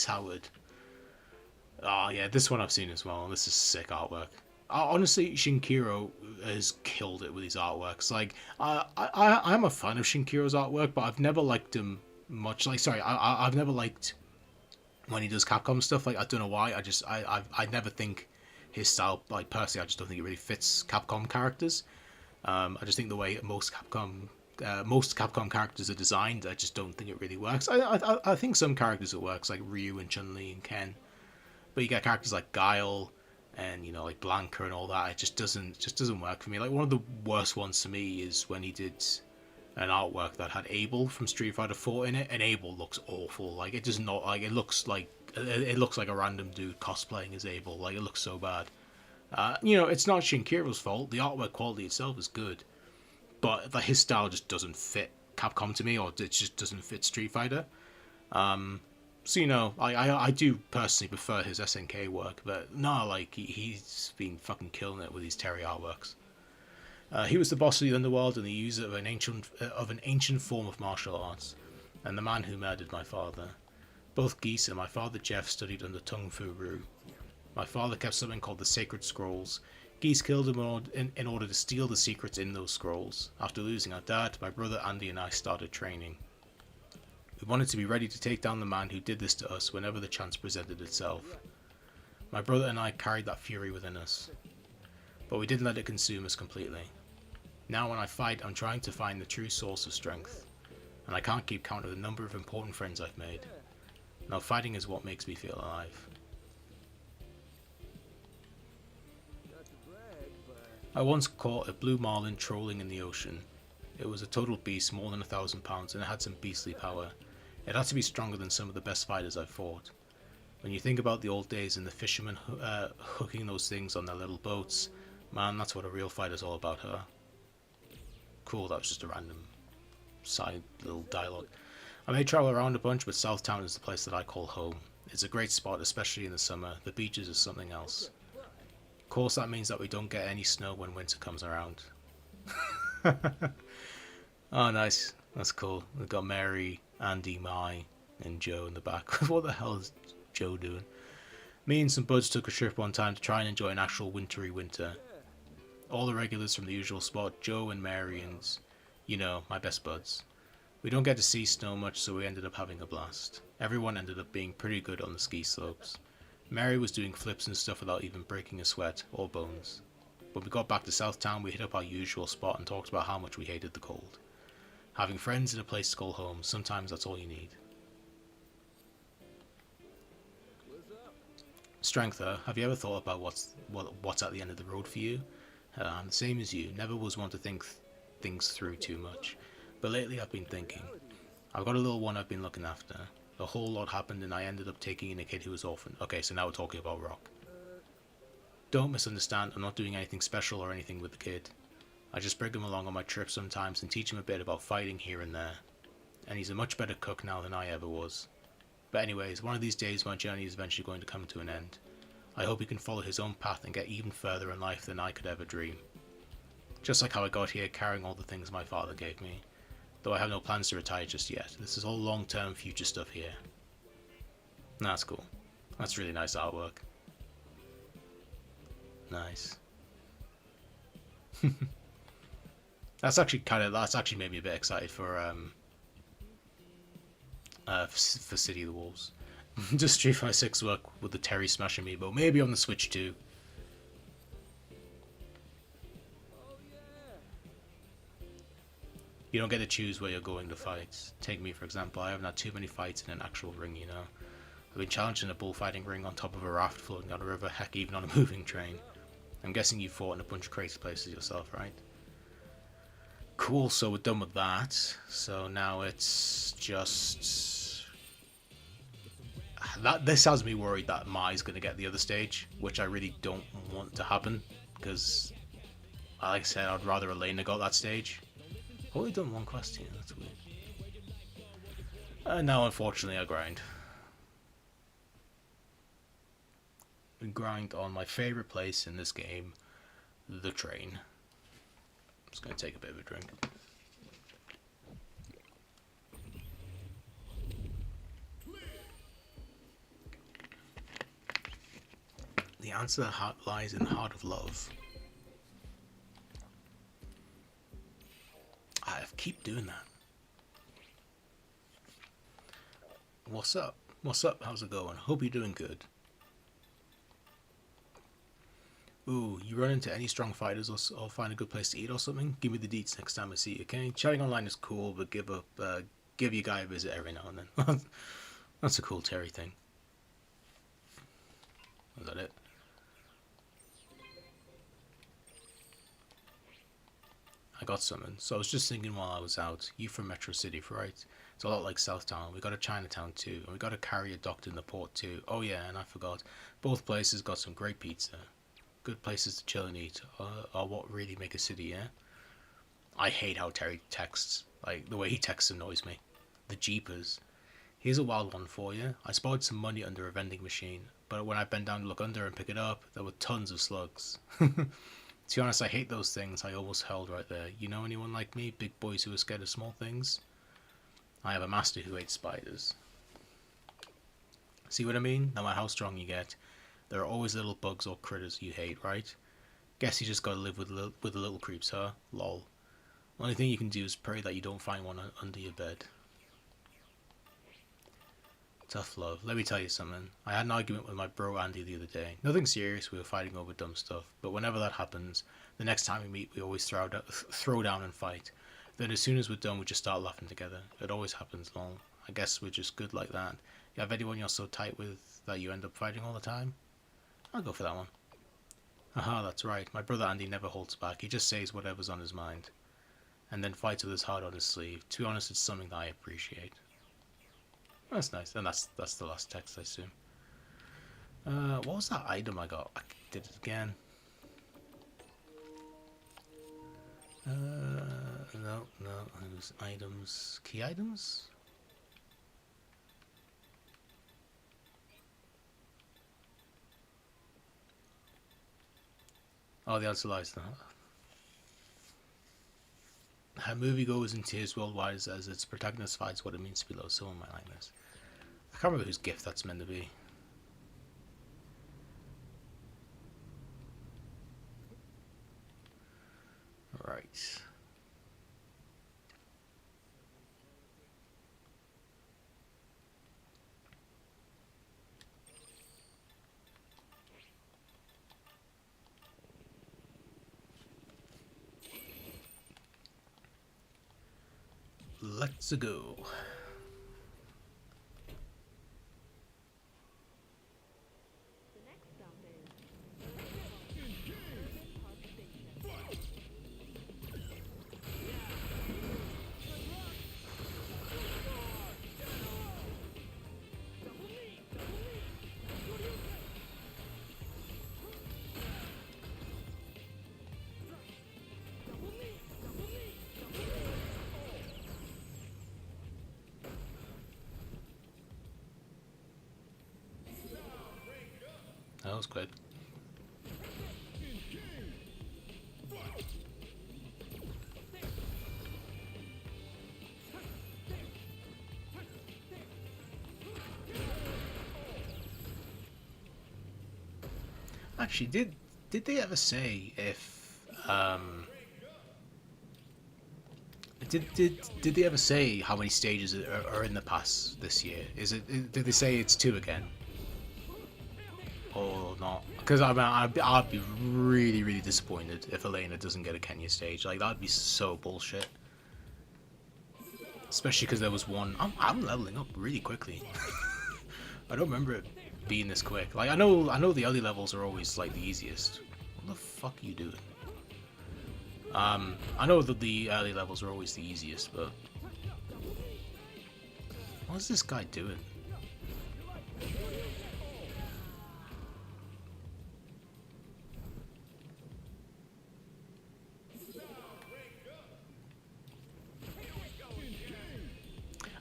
Speaker 1: Howard. Oh yeah, this one I've seen as well. This is sick artwork. Honestly, Shinkiro has killed it with his artworks. Like, I'm a fan of Shinkiro's artwork, but I've never liked him much. Like, sorry, I've never liked when he does Capcom stuff. Like, I don't know why. I never think his style, like, personally, I just don't think it really fits Capcom characters. I just think the way most Capcom characters are designed, I just don't think it really works. I think some characters it works, like Ryu and Chun-Li and Ken, but you get characters like Guile and, you know, like Blanca and all that. It just doesn't work for me. Like, one of the worst ones to me is when he did an artwork that had Abel from Street Fighter 4 in it, and Abel looks awful. Like, it does not, like, it looks like it looks like a random dude cosplaying as Abel. Like, it looks so bad. You know, it's not Shinkiro's fault. The artwork quality itself is good, but like, his style just doesn't fit Capcom to me, or it just doesn't fit Street Fighter. So, you know, I do personally prefer his SNK work, but no, like, he's been fucking killing it with these Terry artworks. He was the boss of the underworld and the user of an ancient form of martial arts, and the man who murdered my father. Both Geese and my father Jeff studied under Tung Fu Rue. My father kept something called the Sacred Scrolls. Geese killed him in order to steal the secrets in those scrolls. After losing our dad, my brother Andy and I started training. We wanted to be ready to take down the man who did this to us whenever the chance presented itself. My brother and I carried that fury within us, but we didn't let it consume us completely. Now when I fight, I'm trying to find the true source of strength, and I can't keep count of the number of important friends I've made. Now fighting is what makes me feel alive. I once caught a blue marlin trolling in the ocean. It was a total beast, more than 1,000 pounds, and it had some beastly power. It had to be stronger than some of the best fighters I've fought. When you think about the old days and the fishermen hooking those things on their little boats, man, that's what a real fighter's all about, huh? Cool, that was just a random side little dialogue. I may travel around a bunch, but Southtown is the place that I call home. It's a great spot, especially in the summer. The beaches are something else. Of course, that means that we don't get any snow when winter comes around. Oh, nice. That's cool. We've got Mary, Andy, Mai, and Joe in the back. What the hell is Joe doing? Me and some buds took a trip one time to try and enjoy an actual wintry winter. All the regulars from the usual spot, Joe and Mary and, you know, my best buds. We don't get to see snow much, so we ended up having a blast. Everyone ended up being pretty good on the ski slopes. Mary was doing flips and stuff without even breaking a sweat or bones. When we got back to Southtown, we hit up our usual spot and talked about how much we hated the cold. Having friends in a place to call home, sometimes that's all you need. Strength, have you ever thought about what's at the end of the road for you? I'm the same as you, never was one to think things through too much. But lately I've been thinking. I've got a little one I've been looking after. A whole lot happened and I ended up taking in a kid who was orphaned. Okay, so now we're talking about Rock. Don't misunderstand, I'm not doing anything special or anything with the kid. I just bring him along on my trips sometimes and teach him a bit about fighting here and there. And he's a much better cook now than I ever was. But anyways, one of these days my journey is eventually going to come to an end. I hope he can follow his own path and get even further in life than I could ever dream. Just like how I got here carrying all the things my father gave me. Though I have no plans to retire just yet. This is all long-term future stuff here. That's cool. That's really nice artwork. Nice. That's actually made me a bit excited for City of the Wolves. Does Street Fighter 6 work with the Terry Smash amiibo? Maybe on the Switch too. You don't get to choose where you're going to fight. Take me for example, I haven't had too many fights in an actual ring, you know. I've been challenged in a bullfighting ring on top of a raft floating on a river, heck even on a moving train. I'm guessing you fought in a bunch of crazy places yourself, right? Cool, so we're done with that. So now it's just... This has me worried that Mai's going to get the other stage, which I really don't want to happen, because, like I said, I'd rather Elena got that stage. I've only done one quest here, that's weird. And now, unfortunately, I grind. I grind on my favourite place in this game, the train. I'm just going to take a bit of a drink. The answer lies in the heart of love. I keep doing that. What's up? What's up? How's it going? Hope you're doing good. Ooh, you run into any strong fighters or find a good place to eat or something? Give me the deets next time I see you, okay? Chatting online is cool, but give your guy a visit every now and then. That's a cool Terry thing. Is that it? got something. So I was just thinking while I was out, you from Metro City, right? It's a lot like Southtown. We got a Chinatown too, and we got a carrier docked in the port too. Oh yeah, and I forgot, both places got some great pizza. Good places to chill and eat are what really make a city, yeah? I hate how Terry texts. Like, the way he texts annoys me. The jeepers. Here's a wild one for you. I spotted some money under a vending machine, but when I bent down to look under and pick it up, there were tons of slugs. To be honest, I hate those things I almost held right there. You know anyone like me? Big boys who are scared of small things? I have a master who hates spiders. See what I mean? No matter how strong you get, there are always little bugs or critters you hate, right? Guess you just gotta live with the little creeps, huh? Lol. Only thing you can do is pray that you don't find one under your bed. Tough love. Let me tell you something. I had an argument with my bro Andy the other day. Nothing serious, we were fighting over dumb stuff. But whenever that happens, the next time we meet, we always throw down and fight. Then as soon as we're done, we just start laughing together. It always happens, lol. I guess we're just good like that. You have anyone you're so tight with that you end up fighting all the time? I'll go for that one. Haha, that's right. My brother Andy never holds back. He just says whatever's on his mind. And then fights with his heart on his sleeve. To be honest, it's something that I appreciate. That's nice, and that's the last text, I assume. What was that item I got? I did it again. No, it was items. Key items? Oh, the answer lies there. How movie goes in tears worldwide as its protagonist fights what it means to be loved. Someone might like this. I can't remember whose gift that's meant to be. Right. Let's go. That was quick. Actually, did they ever say if did they ever say how many stages are in the pass this year? Is it did they say it's 2 again? Or not? Because I mean, I'd be really disappointed if Elena doesn't get a Kenya stage. Like, that'd be so bullshit. Especially because there was one. I'm leveling up really quickly. I don't remember it being this quick. Like, I know the early levels are always like the easiest. What the fuck are you doing? I know that the early levels are always the easiest, but what's this guy doing?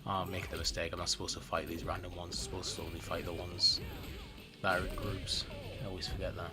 Speaker 1: I'm making a mistake. I'm not supposed to fight these random ones. I'm supposed to only fight the ones that are in groups. I always forget that.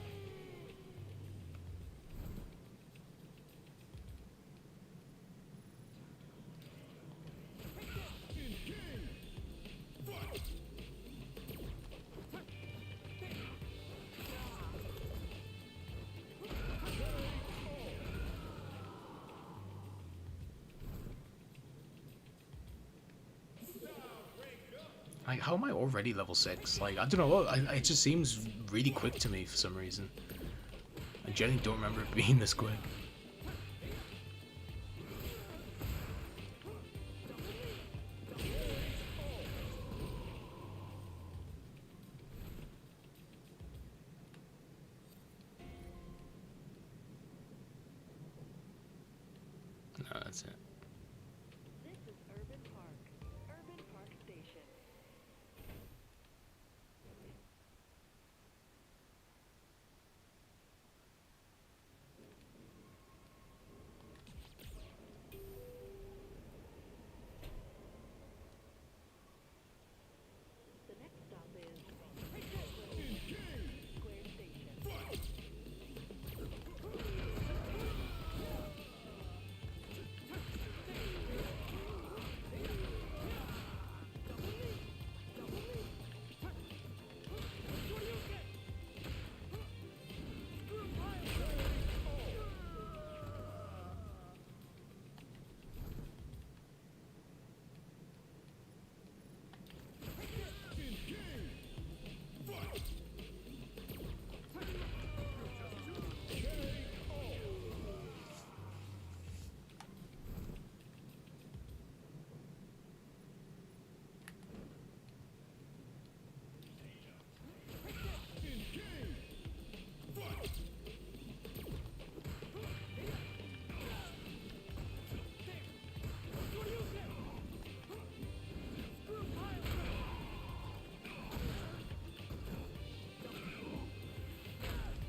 Speaker 1: Like, how am I already level 6? Like, I don't know, it just seems really quick to me for some reason. I generally don't remember it being this quick. No, that's it.
Speaker 4: This is Urban Park. Urban Park Station. The next stop is Square Station.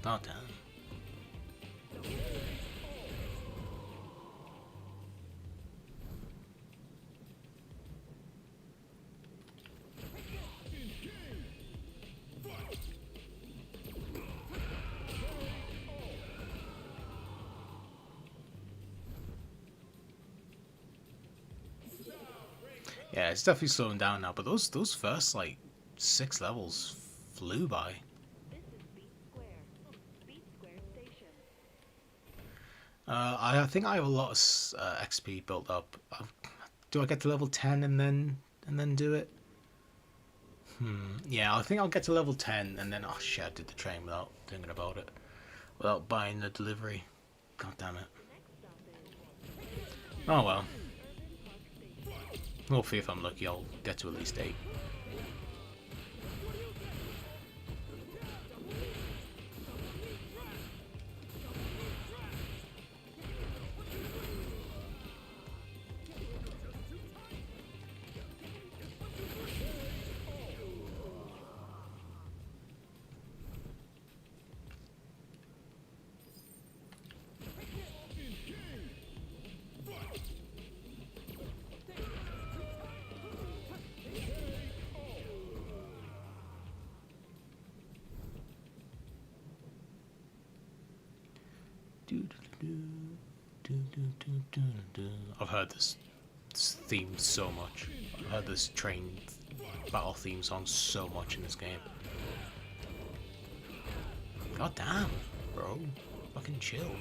Speaker 1: Oh, damn. Yeah, it's definitely slowing down now, but those first like 6 levels flew by.
Speaker 4: This is Beat Square. Beat Square Station.
Speaker 1: I think I have a lot of XP built up. Do I get to level 10 and then do it? Yeah, I think I'll get to level 10 and then oh shit, I did the train without thinking about it, without buying the delivery. God damn it.
Speaker 4: The next stop is
Speaker 1: Oh well.
Speaker 4: Urban Park Station.
Speaker 1: Hopefully, if I'm lucky, I'll get to at least 8. I've heard this theme so much. I've heard this train battle theme song so much in this game. God damn, bro. Fucking chill.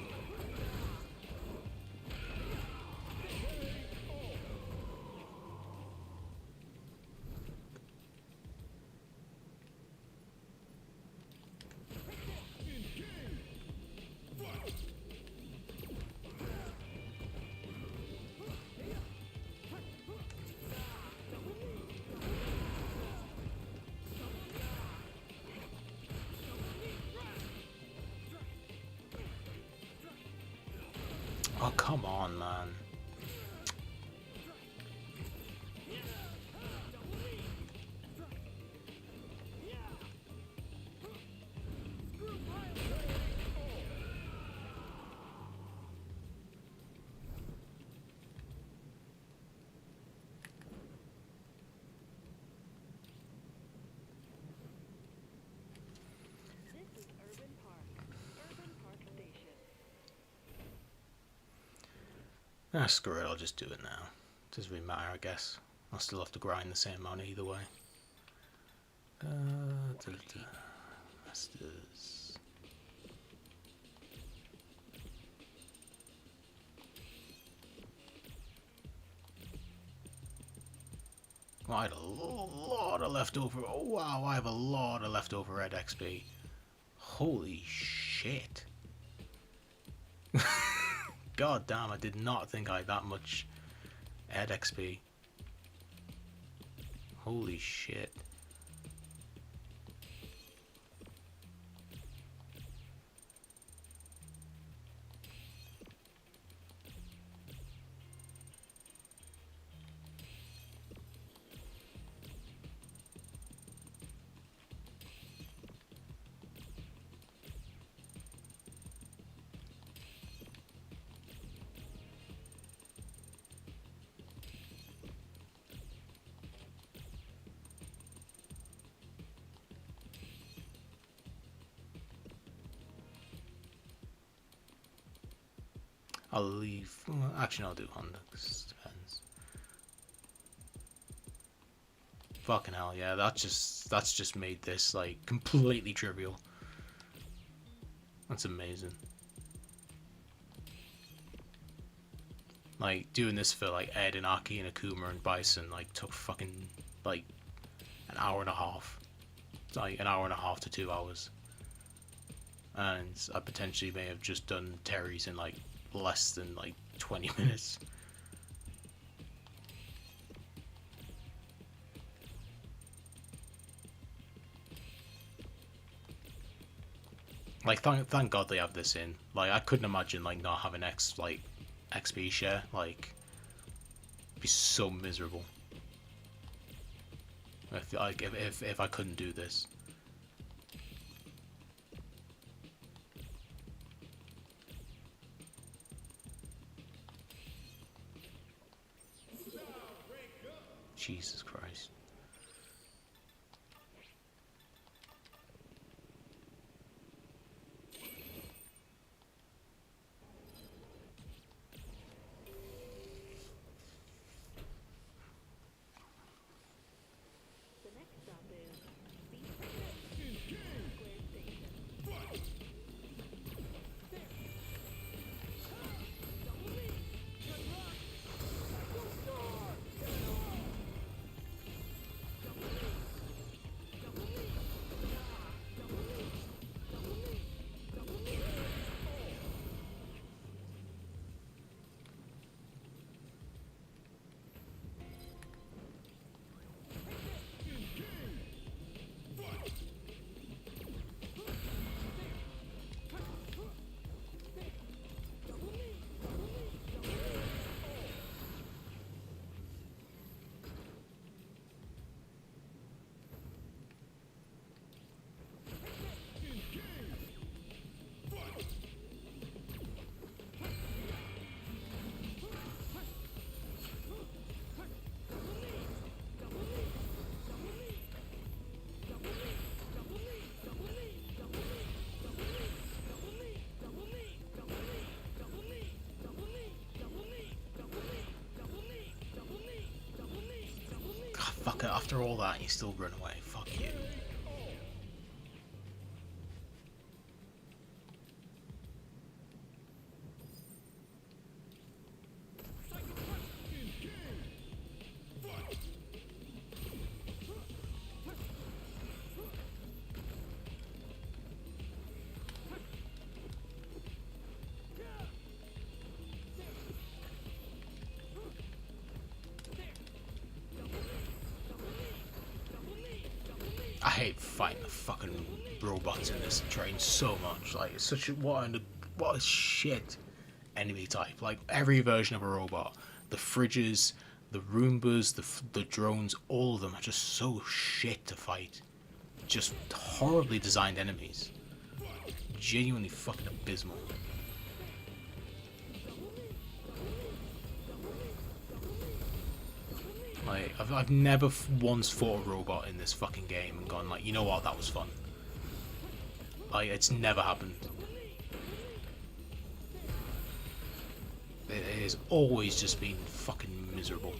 Speaker 1: Oh, come on, man.
Speaker 4: This is Urban Park. Urban Park Station.
Speaker 1: Ah, screw it, I'll just do it now. Doesn't really matter, I guess. I'll still have to grind the same amount either way. Masters. Well, I had a lot of leftover. Oh wow, I have a lot of leftover red XP. Holy shit. God damn, I did not think I had that much red XP. Holy shit. I'll leave. Well, actually, no, I'll do Honda, 'cause it depends. Fucking hell, yeah, that's just made this like completely trivial. That's amazing. Like doing this for like Ed and Aki and Akuma and Bison like took fucking like an hour and a half. Like an hour and a half to 2 hours. And I potentially may have just done Terry's in like less than like 20 minutes. Like thank God they have this in. Like I couldn't imagine like not having XP share. Like it'd be so miserable. If I couldn't do this. Jesus Christ.
Speaker 4: The next stop is Square Station.
Speaker 1: God, fuck it, after all that you still run away. Fuck you. I hate fighting the fucking robots in this train so much. Like, it's such a what a shit enemy type. Like every version of a robot, the fridges, the Roombas, the drones, all of them are just so shit to fight. Just horribly designed enemies. Genuinely fucking abysmal. Like, I've never once fought a robot in this fucking game and gone like, you know what, that was fun. Like, it's never happened. It has always just been fucking miserable.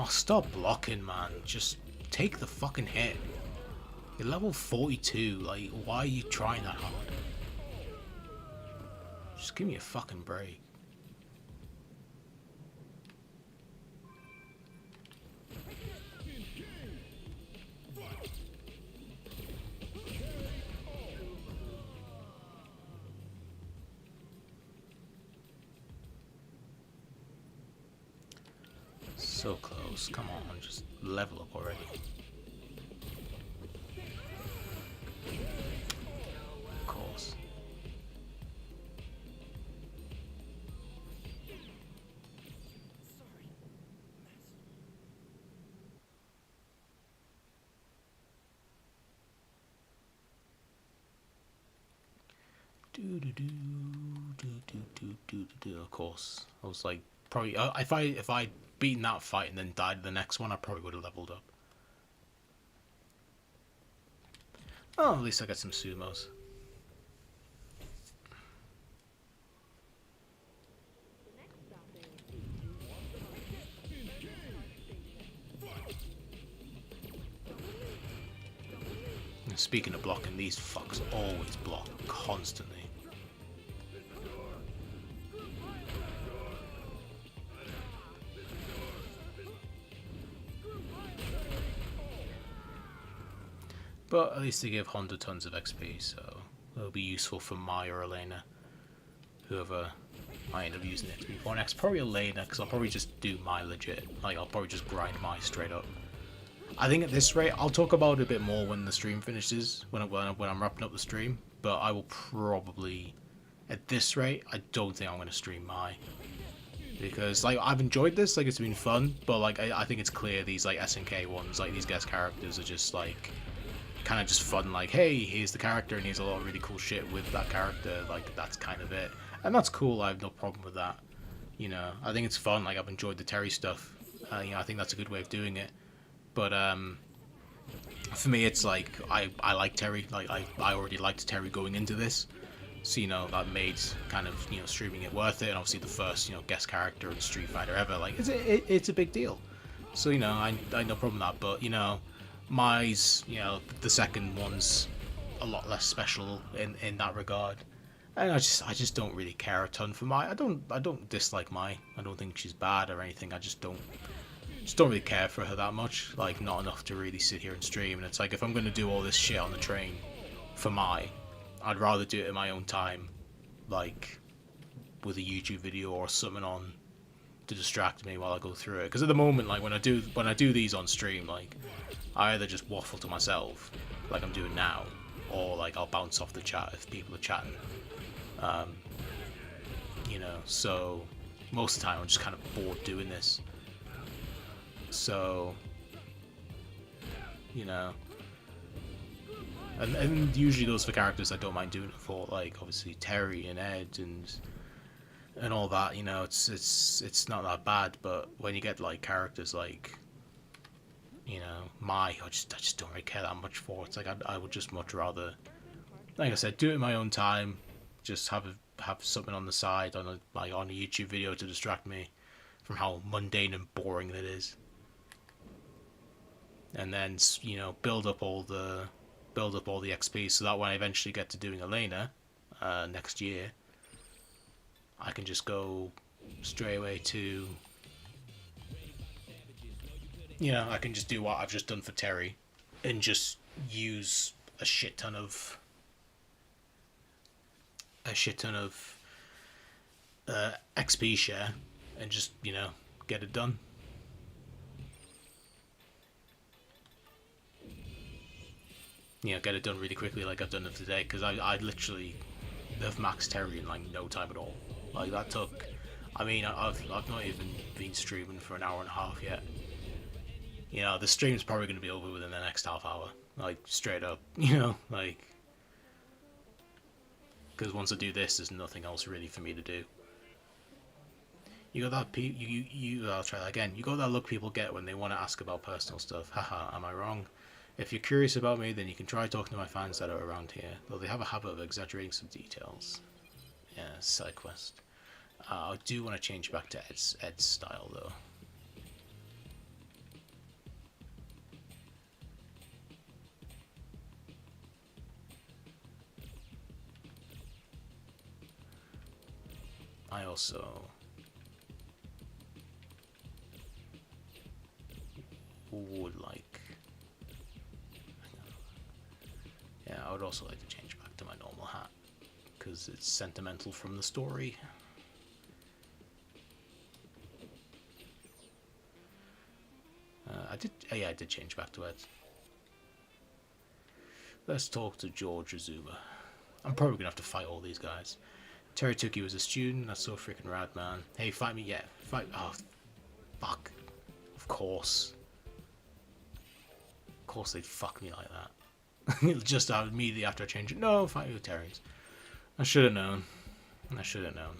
Speaker 1: Oh, stop blocking, man. Just take the fucking hit. You're level 42, like, why are you trying that hard? Just give me a fucking break. So close, come on, just level up already. Of course. Of course. I was like, probably if I'd beaten that fight and then died the next one, I probably would have leveled up. Oh, at least I got some sumos.
Speaker 4: The next stop is
Speaker 1: And speaking of blocking, these fucks always block constantly. But at least they give Honda tons of XP, so it'll be useful for Mai or Elena. Whoever I end up using XP for next. Probably Elena, because I'll probably just do Mai legit. Like, I'll probably just grind Mai straight up. I think at this rate, I'll talk about it a bit more when the stream finishes, when I'm wrapping up the stream. But I will probably, at this rate, I don't think I'm going to stream Mai. Because, like, I've enjoyed this, like, it's been fun, but, like, I think it's clear these, like, SNK ones, like, these guest characters are just, like, kind of just fun, like, hey, here's the character and here's a lot of really cool shit with that character, like, that's kind of it. And that's cool, I have no problem with that. You know, I think it's fun, like, I've enjoyed the Terry stuff. You know, I think that's a good way of doing it. But, for me, it's like, I like Terry, like, I already liked Terry going into this. So, you know, that made kind of, you know, streaming it worth it. And obviously the first, you know, guest character in Street Fighter ever, like, it's a big deal. So, you know, I no problem with that, but, you know, Mai's, you know, the second one's a lot less special in that regard. And I just don't really care a ton for Mai. I don't dislike Mai. I don't think she's bad or anything. I just don't really care for her that much. Like, not enough to really sit here and stream. And it's like, if I'm gonna do all this shit on the train for Mai, I'd rather do it in my own time, like with a YouTube video or something on to distract me while I go through it. Because at the moment, like when I do these on stream, like I either just waffle to myself, like I'm doing now, or like I'll bounce off the chat if people are chatting. You know, so most of the time I'm just kind of bored doing this. So, you know. And usually those for characters I don't mind doing it for, like obviously Terry and Ed and all that. You know, it's not that bad. But when you get like characters like, you know, Mai, I just don't really care that much for. It's like I would just much rather, like I said, do it in my own time. Just have something on the side on a YouTube video to distract me from how mundane and boring it is. And then, you know, build up all the XP so that when I eventually get to doing Elena next year, I can just go straight away to, you know, I can just do what I've just done for Terry and just use a shit ton of XP share and just, you know, get it done. You know, get it done really quickly like I've done it today, because I literally have maxed Terry in like no time at all. Like that took, I mean, I've not even been streaming for an hour and a half yet. You know, the stream's probably going to be over within the next half hour, like straight up, you know, like, because once I do this, there's nothing else really for me to do. You got that I'll try that again. You got that look people get when they want to ask about personal stuff. Haha, am I wrong? If you're curious about me, then you can try talking to my fans that are around here, though they have a habit of exaggerating some details. Yeah, side quest. I do want to change back to Ed's style, though. I also would like, yeah, I would also like to change back to my normal hat because it's sentimental from the story. I did change back to it. Let's talk to George Azuma. I'm probably gonna have to fight all these guys. Terry took you as a student. That's so freaking rad, man. Hey, fight me, yeah, fight. Oh, fuck. Of course they'd fuck me like that. Just immediately after I change it. No, fight me with Terry's. I should have known. I should have known.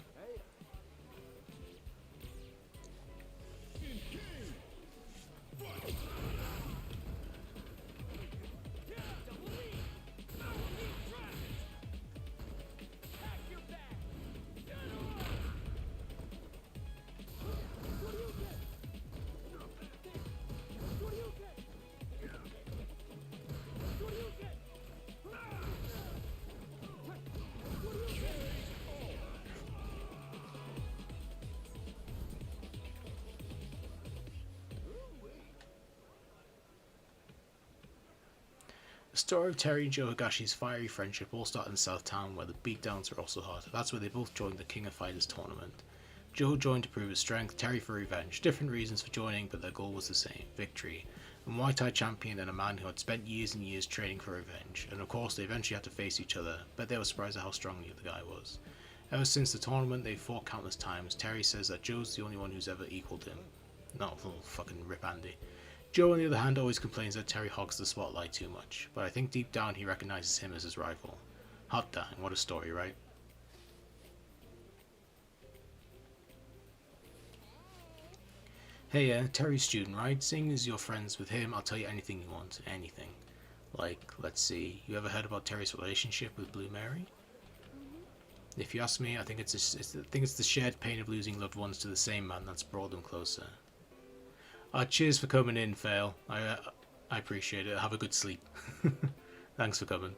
Speaker 1: The story of Terry and Joe Higashi's fiery friendship all started in Southtown, where the beatdowns are also hot. That's where they both joined the King of Fighters tournament. Joe joined to prove his strength, Terry for revenge. Different reasons for joining, but their goal was the same: victory. A Muay Thai champion and a man who had spent years and years training for revenge. And of course, they eventually had to face each other, but they were surprised at how strong the other guy was. Ever since the tournament, they've fought countless times. Terry says that Joe's the only one who's ever equaled him. No, fucking rip Andy. Joe, on the other hand, always complains that Terry hogs the spotlight too much, but I think deep down he recognizes him as his rival. Hot dang, what a story, right? Hey, Terry's student, right? Seeing as you're friends with him, I'll tell you anything you want. Anything. Like, let's see, you ever heard about Terry's relationship with Blue Mary? If you ask me, I think it's the shared pain of losing loved ones to the same man that's brought them closer. Cheers for coming in, Fail. I appreciate it. Have a good sleep. Thanks for coming.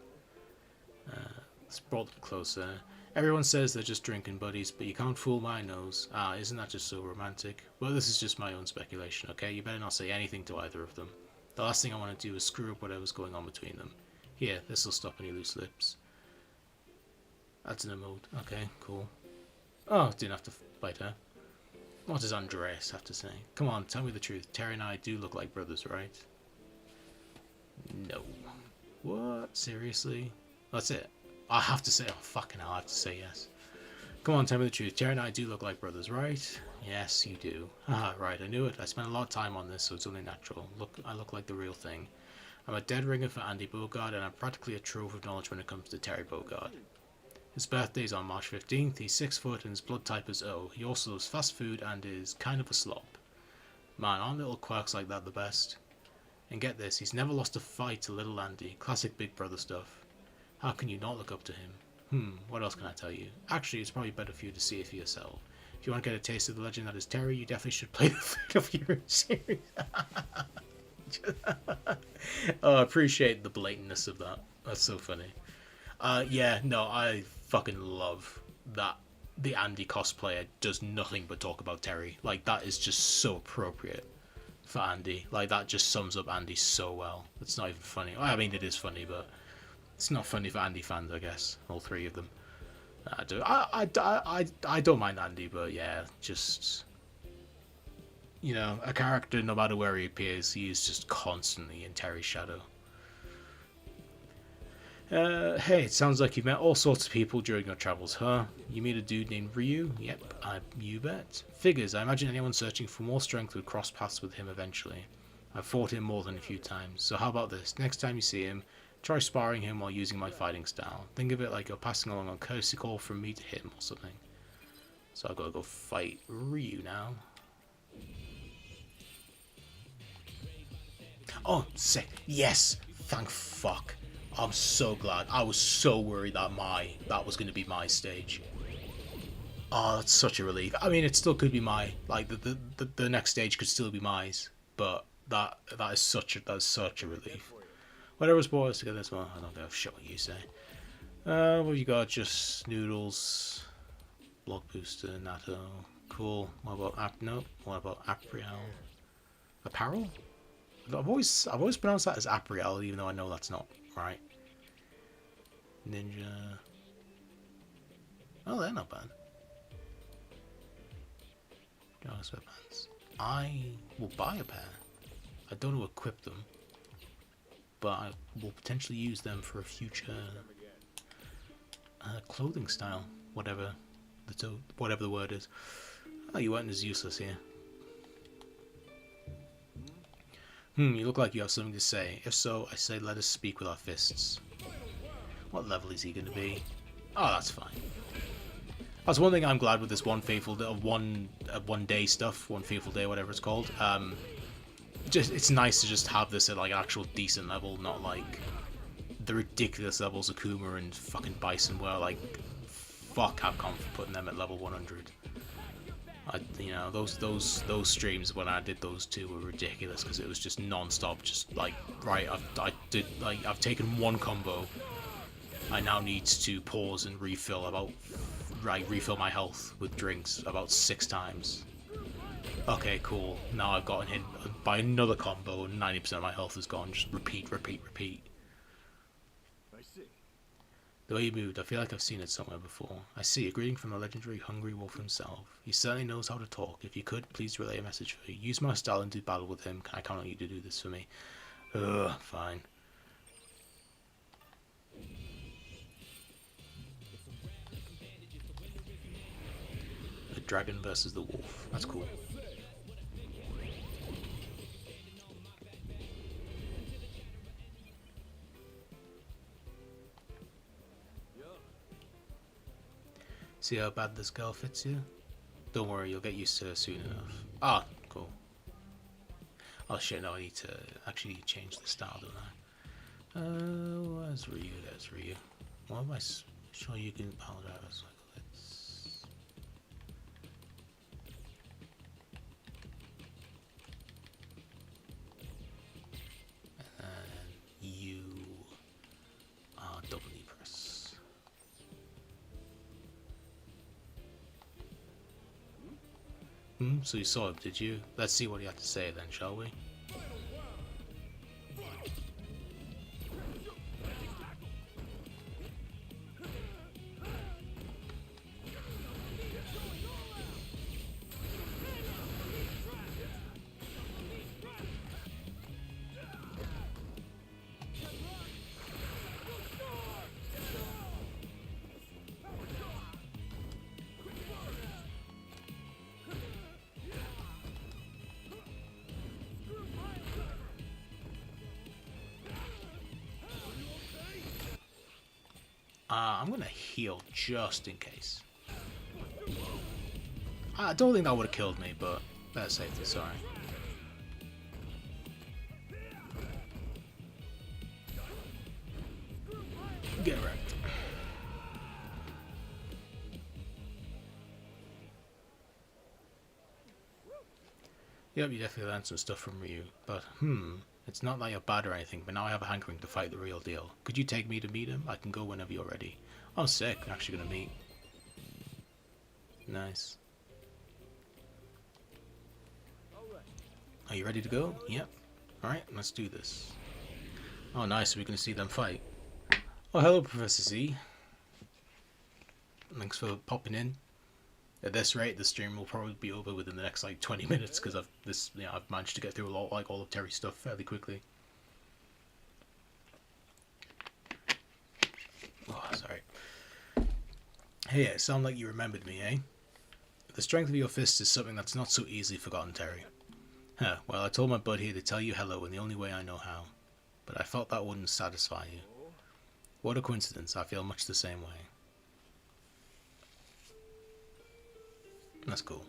Speaker 1: It's brought them closer. Everyone says they're just drinking buddies, but you can't fool my nose. Isn't that just so romantic? Well, this is just my own speculation, okay? You better not say anything to either of them. The last thing I want to do is screw up whatever's going on between them. Here, this'll stop any loose lips. That's an emote. Okay, cool. Oh, didn't have to fight her. What does Andreas have to say? Come on, tell me the truth. Terry and I do look like brothers, right? No. What? Seriously? That's it. I have to say, oh fucking hell, I have to say yes. Come on, tell me the truth. Terry and I do look like brothers, right? Yes, you do. Ah, right, I knew it. I spent a lot of time on this, so it's only natural. Look, I look like the real thing. I'm a dead ringer for Andy Bogard, and I'm practically a trove of knowledge when it comes to Terry Bogard. His birthday's on March 15th, he's 6 foot and his blood type is O. He also loves fast food and is kind of a slob. Man, aren't little quirks like that the best? And get this, he's never lost a fight to little Andy. Classic big brother stuff. How can you not look up to him? What else can I tell you? Actually, it's probably better for you to see it for yourself. If you want to get a taste of the legend that is Terry, you definitely should play the Fate of Hero series. Oh, I appreciate the blatantness of that. That's so funny. Yeah, no, I fucking love that the Andy cosplayer does nothing but talk about Terry. Like, that is just so appropriate for Andy. Like, that just sums up Andy so well. It's not even funny. I mean, it is funny, but it's not funny for Andy fans, I guess. All three of them. I don't mind Andy, but yeah, just, you know, a character, no matter where he appears, he is just constantly in Terry's shadow. Hey, it sounds like you've met all sorts of people during your travels, huh? You meet a dude named Ryu? Yep, you bet. Figures, I imagine anyone searching for more strength would cross paths with him eventually. I've fought him more than a few times, so how about this? Next time you see him, try sparring him while using my fighting style. Think of it like you're passing along a courtesy call from me to him or something. So I've got to go fight Ryu now. Oh, sick. Yes! Thank fuck. I'm so glad. I was so worried that that was going to be my stage. Oh, that's such a relief. I mean, it still could be like the next stage could still be mine, but that is such a relief. Whatever's brought us together as well. I don't give a shit what you say. What you got? Just noodles. Block booster, Natto. Cool. What about no? What about Apriel? Apparel? I've always pronounced that as Apriel, even though I know that's not right. Ninja. Oh, they're not bad. Java sweatpants. I will buy a pair. I don't know equip them, but I will potentially use them for a future clothing style, whatever the word is. Oh, you weren't as useless here. You look like you have something to say. If so, I say let us speak with our fists. What level is he going to be? Oh, that's fine. That's one thing I'm glad with this one fateful day, one day stuff, one fateful day, whatever it's called. Just it's nice to just have this at like an actual decent level, not like the ridiculous levels of Kuma and fucking Bison were. Like, fuck Capcom for putting them at level 100. You know, those streams when I did those two were ridiculous because it was just non-stop, just like, right, I've taken one combo, I now need to pause and refill my health with drinks about 6 times. Okay, cool, now I've gotten hit by another combo and 90% of my health is gone. Just repeat. The way you moved, I feel like I've seen it somewhere before. I see, a greeting from the legendary Hungry Wolf himself. He certainly knows how to talk. If you could, please relay a message for me. Use my style and do battle with him. Can I count on you to do this for me? Ugh, fine. The dragon versus the wolf. That's cool. See how bad this girl fits you? Don't worry, you'll get used to her soon enough. Ah, cool. Oh shit, no, I need to actually change the style, don't I? Where's Ryu? There's Ryu. What am I sure you can apologize? Let's... And you are double E press. So you saw him, did you? Let's see what he had to say then, shall we? I'm gonna heal just in case. I don't think that would have killed me, but better safe than sorry. Get wrecked. Yep, you definitely learned some stuff from Ryu, but it's not like you're bad or anything, but now I have a hankering to fight the real deal. Could you take me to meet him? I can go whenever you're ready. Oh, sick. I'm actually gonna meet. Nice. Are you ready to go? Yep. Alright, let's do this. Oh, nice. We're gonna see them fight. Oh, hello, Professor Z. Thanks for popping in. At this rate, the stream will probably be over within the next like 20 minutes because I've managed to get through all of Terry's stuff fairly quickly. Oh, sorry. Hey, it sounded like you remembered me, eh? The strength of your fists is something that's not so easily forgotten, Terry. Huh, well, I told my bud here to tell you hello in the only way I know how. But I felt that wouldn't satisfy you. What a coincidence, I feel much the same way. That's cool.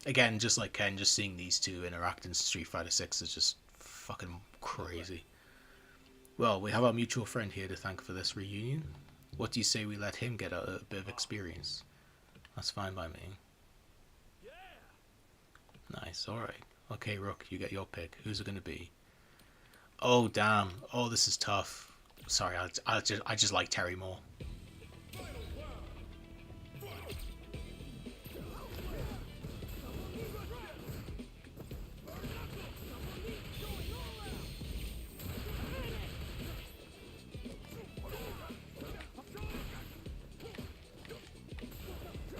Speaker 1: Again, just like Ken, just seeing these two interact in Street Fighter 6 is just fucking crazy. Well, we have our mutual friend here to thank for this reunion. What do you say we let him get a bit of experience? That's fine by me. Nice, alright. Okay, Rook, you get your pick. Who's it gonna be? Oh, damn. Oh, this is tough. Sorry, I just like Terry more.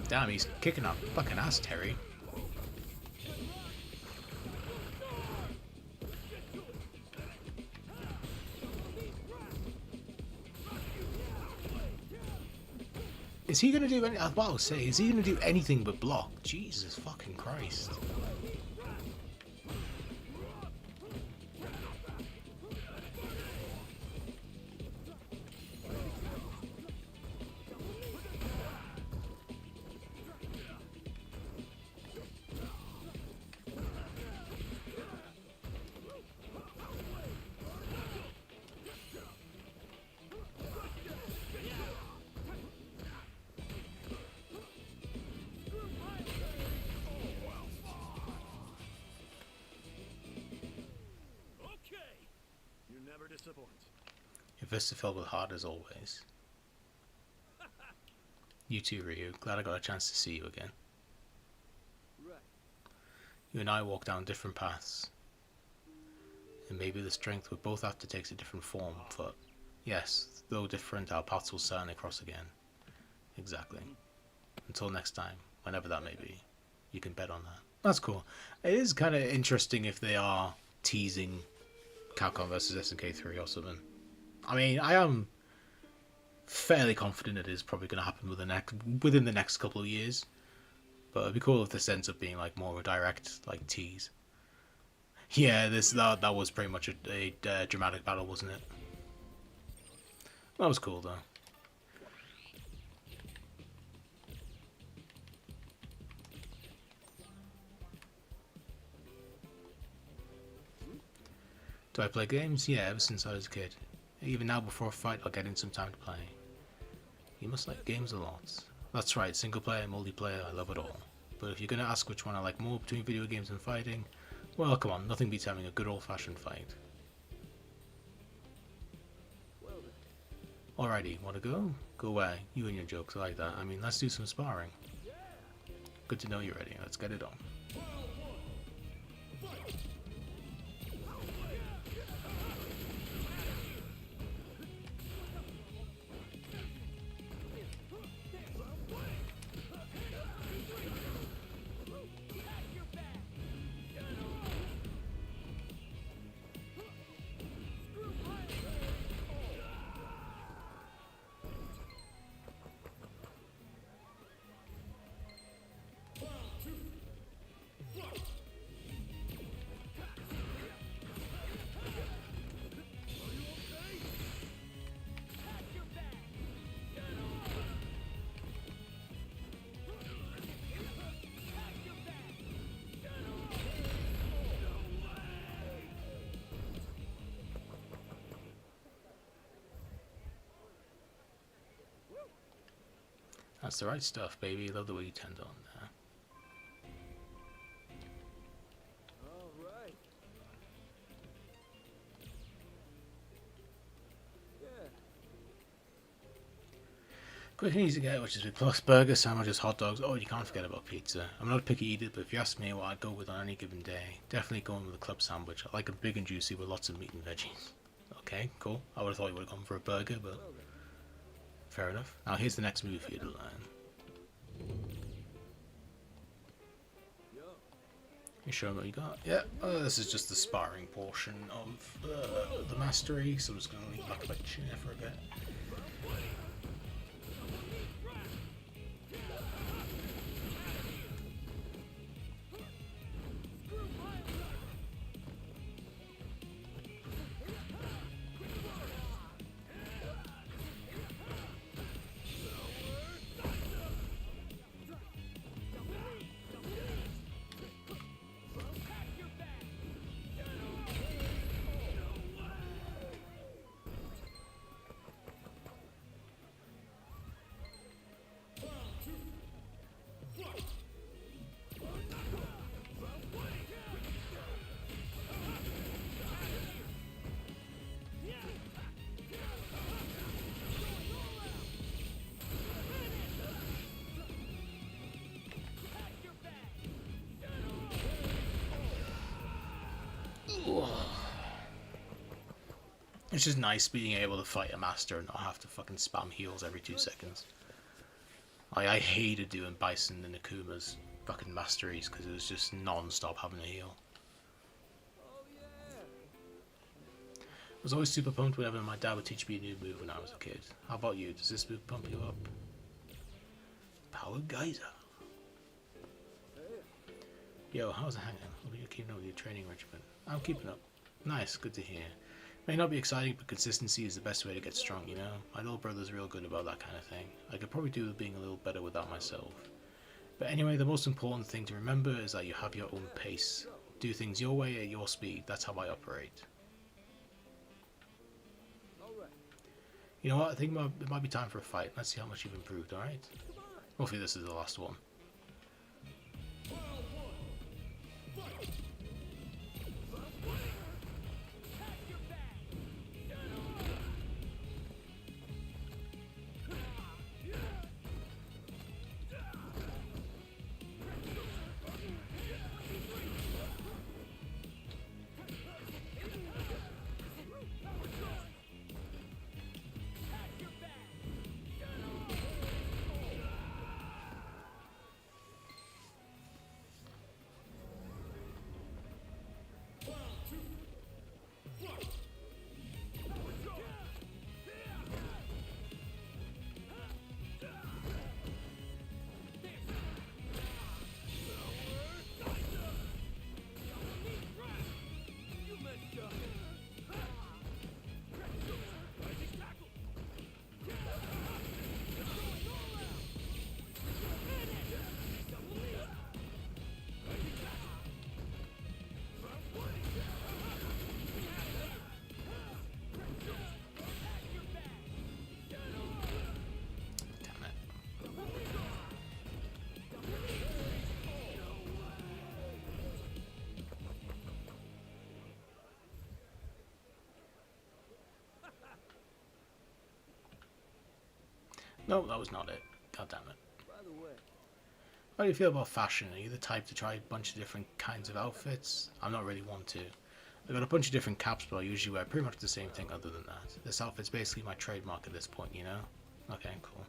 Speaker 1: Damn, he's kicking our fucking ass, Terry. Is he gonna do any? What I was saying, is he gonna do anything but block? Jesus fucking Christ!
Speaker 2: Okay. You never disappoint.
Speaker 1: Your fists are filled with heart as always. You too, Ryu. Glad I got a chance to see you again.
Speaker 2: Right.
Speaker 1: You and I walk down different paths. And maybe the strength we both have to takes a different form, but yes, though different, our paths will certainly cross again. Exactly. Until next time, whenever that may be, you can bet on that. That's cool. It is kind of interesting if they are teasing Capcom vs SNK 3 or something. I mean, I am fairly confident it is probably going to happen within the next couple of years. But it'd be cool if this ends up being like more of a direct like tease. Yeah, that was pretty much a dramatic battle, wasn't it? That was cool though. Do I play games? Yeah, ever since I was a kid. Even now before a fight I'll get in some time to play. You must like games a lot. That's right, single player, multiplayer, I love it all. But if you're gonna ask which one I like more between video games and fighting, well come on, nothing beats having a good old fashioned fight.
Speaker 2: Well then.
Speaker 1: Alrighty, wanna go? Go away. You and your jokes, I like that. I mean, let's do some sparring. Good to know you're ready, let's get it on. That's the right stuff, baby. Love the way you tend on there.
Speaker 2: All right. Yeah.
Speaker 1: Quick and easy to get, which is with plus burgers, sandwiches, hot dogs. Oh, you can't forget about pizza. I'm not a picky eater, but if you ask me what I'd go with on any given day, definitely going with a club sandwich. I like them big and juicy with lots of meat and veggies. Okay, cool. I would have thought you would have gone for a burger, but
Speaker 2: Well then.
Speaker 1: fair enough. Now here's the next move for you to learn.
Speaker 2: Yo.
Speaker 1: You show them what you got? Yeah, this is just the sparring portion of the mastery, so I'm just going to lean back a bit chair for a bit. It's just nice being able to fight a master and not have to fucking spam heals every 2 seconds. I hated doing Bison and Akuma's fucking masteries because it was just non-stop having to heal.
Speaker 2: Oh yeah.
Speaker 1: I was always super pumped whenever my dad would teach me a new move when I was a kid. How about you? Does this move pump you up? Power Geyser. Yo, how's it hanging? Hope you're keeping up with your training regimen. I'm keeping up. Nice, good to hear. May not be exciting, but consistency is the best way to get strong, you know? My little brother's real good about that kind of thing. I could probably do with being a little better without myself. But anyway, the most important thing to remember is that you have your own pace. Do things your way at your speed. That's how I operate.
Speaker 2: Alright.
Speaker 1: You know what? I think it might be time for a fight. Let's see how much you've improved, alright? Hopefully this is the last one. No, that was not it. God damn it.
Speaker 2: By the way,
Speaker 1: How do you feel about fashion? Are you the type to try a bunch of different kinds of outfits? I'm not really one to. I got a bunch of different caps, but I usually wear pretty much the same thing other than that. This outfit's basically my trademark at this point, you know? Okay, cool.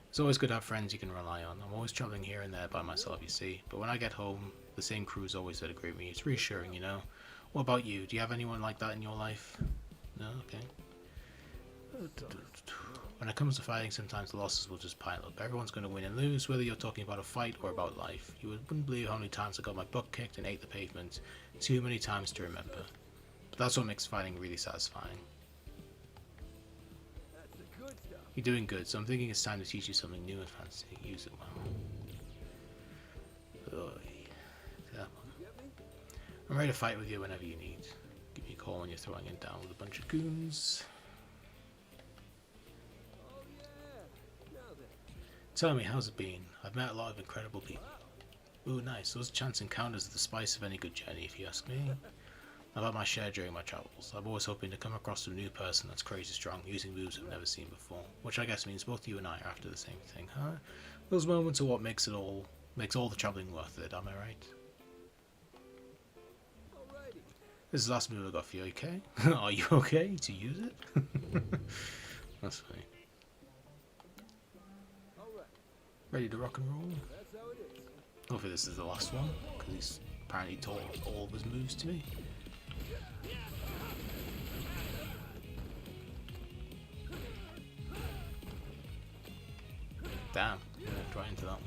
Speaker 1: It's always good to have friends you can rely on. I'm always traveling here and there by myself, you see. But when I get home, the same crew's always there to greet me. It's reassuring, you know? What about you? Do you have anyone like that in your life? No? Okay. When it comes to fighting, sometimes the losses will just pile up. Everyone's going to win and lose, whether you're talking about a fight or about life. You wouldn't believe how many times I got my butt kicked and ate the pavement. Too many times to remember. But that's what makes fighting really satisfying.
Speaker 2: that's the good stuff.
Speaker 1: You're doing good, so I'm thinking it's time to teach you something new and fancy. Use it well. Oy. Yeah.
Speaker 2: You get me?
Speaker 1: I'm ready to fight with you whenever you need. Give me a call when you're throwing it down with a bunch of goons.
Speaker 2: Oh yeah. Now then.
Speaker 1: Tell me, how's it been? I've met a lot of incredible people. Ooh, nice. Those chance encounters are the spice of any good journey, if you ask me. I've had my share during my travels. I'm always hoping to come across a new person that's crazy strong, using moves I've never seen before. Which I guess means both you and I are after the same thing, huh? Those moments are what makes all the travelling worth it, am I right?
Speaker 2: Alrighty.
Speaker 1: This is the last move I got for you, okay? Are you okay to use it? That's funny.
Speaker 2: Alright.
Speaker 1: Ready to rock and roll?
Speaker 2: That's how it is.
Speaker 1: Hopefully this is the last one, because he's apparently taught all of his moves to me. Damn, I walked right into that one.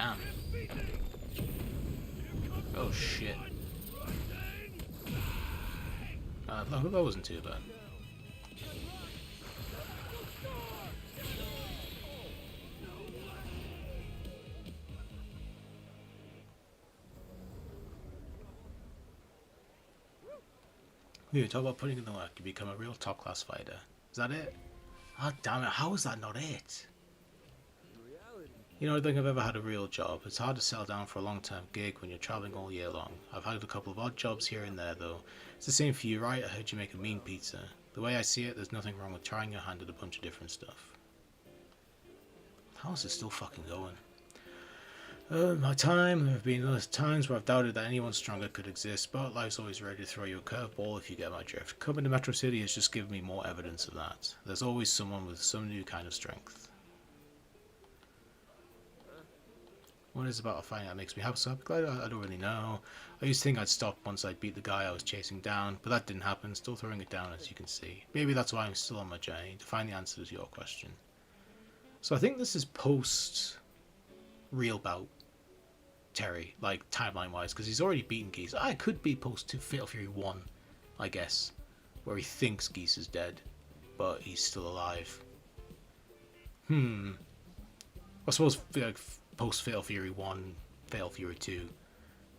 Speaker 1: Damn. Oh shit. That wasn't too bad. Yeah, talk about putting in the work to become a real top class fighter. Is that it? Ah, damn it, how is that not it? You know, I don't think I've ever had a real job. It's hard to settle down for a long-term gig when you're traveling all year long. I've had a couple of odd jobs here and there, though. It's the same for you, right? I heard you make a mean pizza. The way I see it, there's nothing wrong with trying your hand at a bunch of different stuff. How is it still fucking going? My time, there have been times where I've doubted that anyone stronger could exist, but life's always ready to throw you a curveball if you get my drift. Coming to Metro City has just given me more evidence of that. There's always someone with some new kind of strength. What is it about a fighting that makes me happy? So I don't really know. I used to think I'd stop once I'd beat the guy I was chasing down, but that didn't happen. Still throwing it down, as you can see. Maybe that's why I'm still on my journey, to find the answer to your question. So I think this is post real bout Terry, like timeline wise, because he's already beaten Geese. I could be post to Fatal Fury 1, I guess, where he thinks Geese is dead, but he's still alive. I suppose like post Fatal Fury 1, Fatal Fury 2,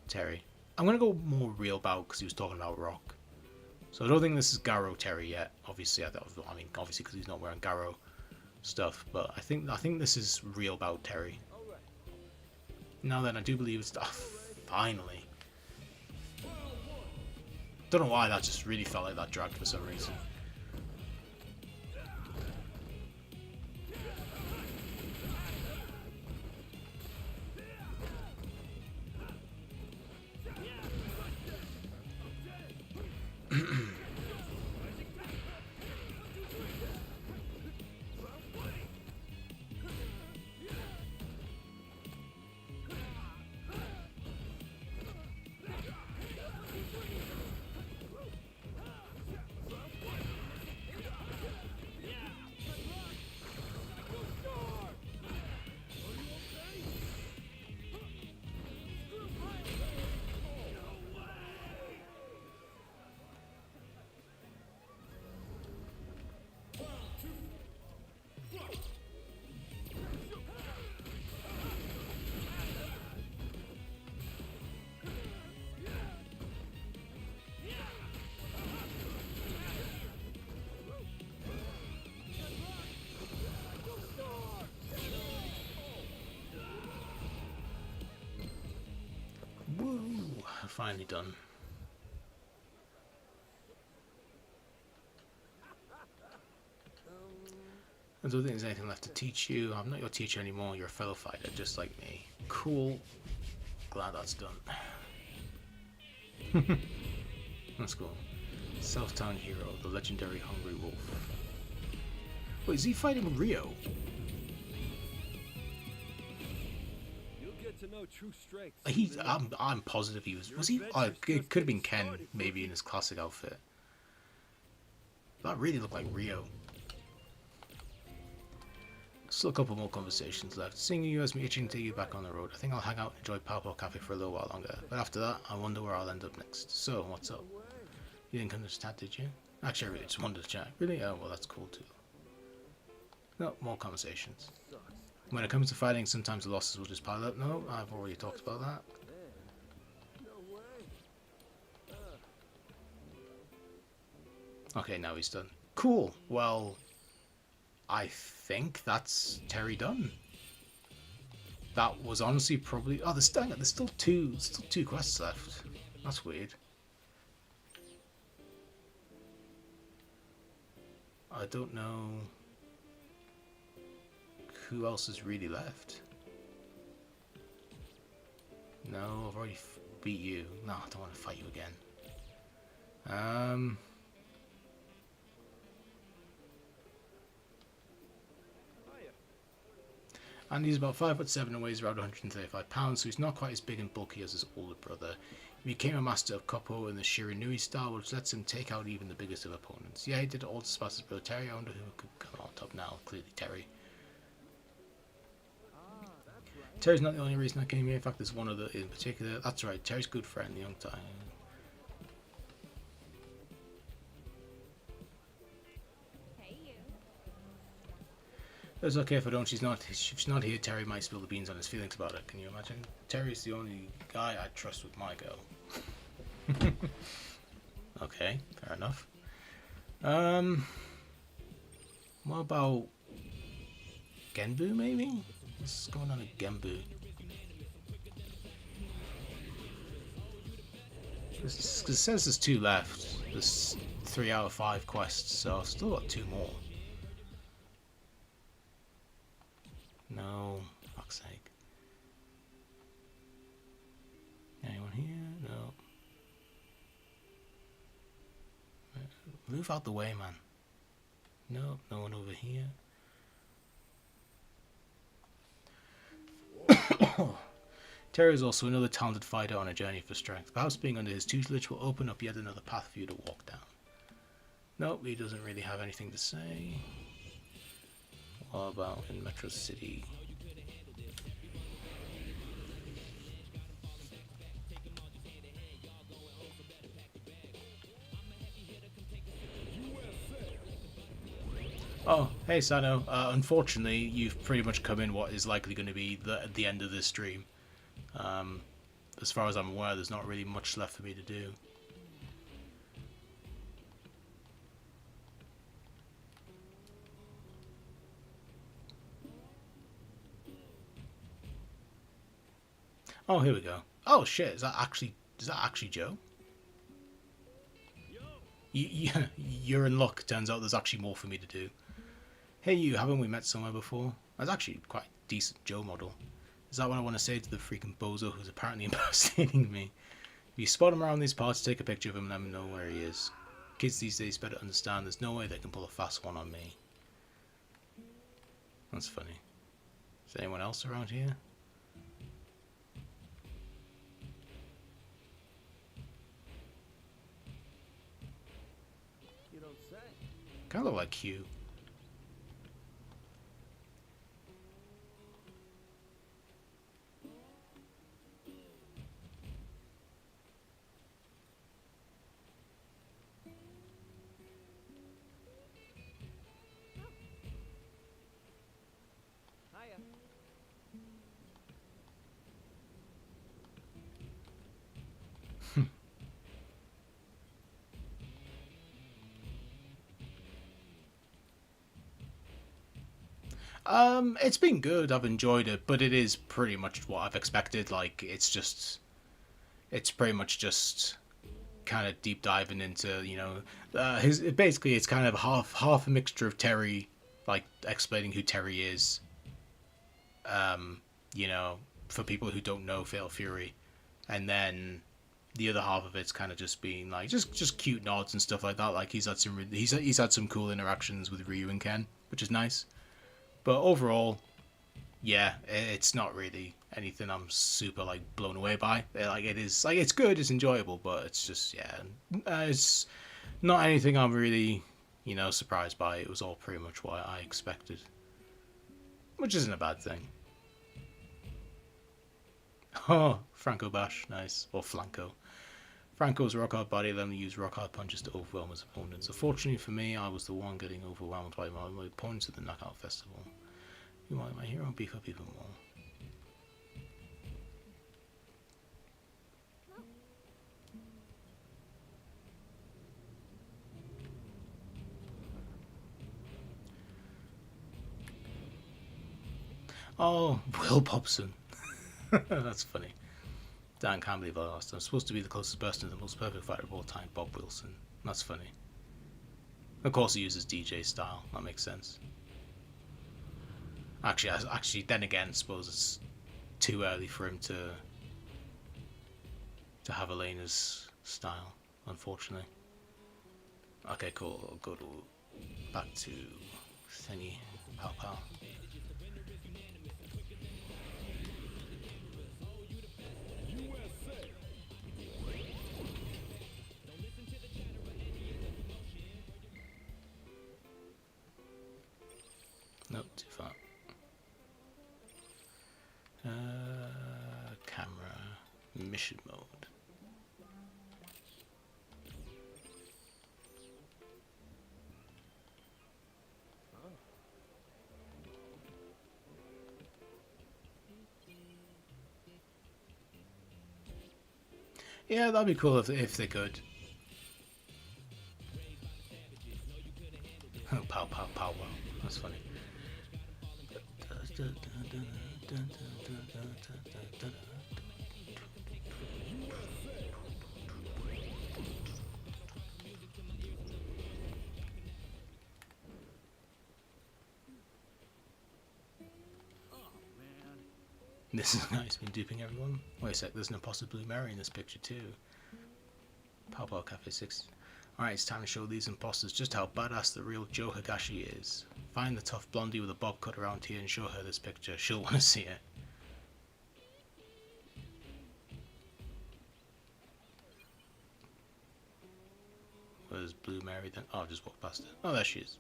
Speaker 1: Terry. I'm going to go more real bout because he was talking about Rock. So I don't think this is Garrow Terry yet. Obviously, obviously because he's not wearing Garrow stuff, but I think this is real bout Terry. Now then, I do believe it's finally. Don't know why that just really felt like that dragged for some reason. Woo! Finally done. I don't think there's anything left to teach you. I'm not your teacher anymore. You're a fellow fighter, just like me. Cool. Glad that's done. That's cool. Self-town hero, the legendary Hungry Wolf. Wait, is he fighting Rio?
Speaker 2: To know true strength.
Speaker 1: I'm positive he was he? It could have been Ken, maybe in his classic outfit. That really looked like Rio. Still a couple more conversations left. Seeing you has me itching to take you back on the road. I think I'll hang out and enjoy Pablo Cafe for a little while longer. But after that, I wonder where I'll end up next. So, what's up? You didn't come to chat, did you? Actually, I really just wanted to chat. Really? Oh, well, that's cool too. No, more conversations. When it comes to fighting, sometimes the losses will just pile up. No, I've already talked about that. Okay, now he's done. Cool. Well, I think that's Terry done. That was honestly probably. Oh, there's still two quests left. That's weird. I don't know who else is really left. No, I've already beat you. No, I don't want to fight you again. And he's about 5'7" and weighs around 135 pounds, so he's not quite as big and bulky as his older brother. He became a master of Koppo in the Shiranui style, which lets him take out even the biggest of opponents. Yeah, he did it all to spot his brother Terry. I wonder who could come on top now. Clearly Terry. Terry's not the only reason I came here. In fact, there's one other in particular. That's right, Terry's good friend, the young time.
Speaker 4: Hey, you.
Speaker 1: It's okay if I don't. If she's not here, Terry might spill the beans on his feelings about it. Can you imagine? Terry's the only guy I trust with my girl. Okay, fair enough. What about Genbu, maybe? What's going on at Genbu? It says there's 2 left. There's 3 out of 5 quests, so I've still got 2 more. No, fuck's sake. Anyone here? No. Move out the way, man. No, no one over here. Terry is also another talented fighter on a journey for strength. Perhaps being under his tutelage will open up yet another path for you to walk down. Nope, he doesn't really have anything to say. What about in Metro City? Oh, hey Sano. Unfortunately, you've pretty much come in what is likely going to be the end of this stream. As far as I'm aware, there's not really much left for me to do. Oh, here we go. Oh shit! Is that actually Joe? You're in luck. Turns out there's actually more for me to do. Hey you, haven't we met somewhere before? That's actually quite a decent Joe model. Is that what I want to say to the freaking bozo who's apparently impersonating me? If you spot him around these parts, take a picture of him and let me know where he is. Kids these days better understand there's no way they can pull a fast one on me. That's funny. Is there anyone else around here?
Speaker 2: You don't say.
Speaker 1: Kind of look like Q.
Speaker 2: Hiya.
Speaker 1: It's been good. I've enjoyed it, but it is pretty much what I've expected. Like, it's pretty much just kind of deep diving into, basically it's kind of half a mixture of Terry, like explaining who Terry is. For people who don't know Fatal Fury, and then the other half of it's kind of just being like just cute nods and stuff like that. Like he's had some cool interactions with Ryu and Ken, which is nice. But overall, yeah, it's not really anything I'm super like blown away by. Like it's good, it's enjoyable, but it's just it's not anything I'm really surprised by. It was all pretty much what I expected, which isn't a bad thing. Oh, Franco Bash, nice. Or Flanco. Franco's rock hard body allowed him to use rock hard punches to overwhelm his opponents. Unfortunately for me, I was the one getting overwhelmed by my opponents at the Knockout Festival. You want my hero beef up even more. Oh, Will Popson. That's funny. Dan, can't believe I lost. I'm supposed to be the closest person to the most perfect fighter of all time, Bob Wilson. That's funny. Of course he uses DJ style. That makes sense. Actually, then again, I suppose it's too early for him to have Elena's style, unfortunately. Okay, cool. I'll go back to thingy, pow pow. Nope, too far. Mission mode. Yeah, that'd be cool if they could. Oh, pow, pow, pow, wow. That's funny. This is nice, been duping everyone. Wait a sec, there's an imposter Blue Mary in this picture too. Pow Pow Cafe 6. Alright, it's time to show these imposters just how badass the real Joe Higashi is. Find the tough blondie with a bob cut around here and show her this picture. She'll want to see it. Where's Blue Mary then? Oh, I just walked past her. Oh, there she is.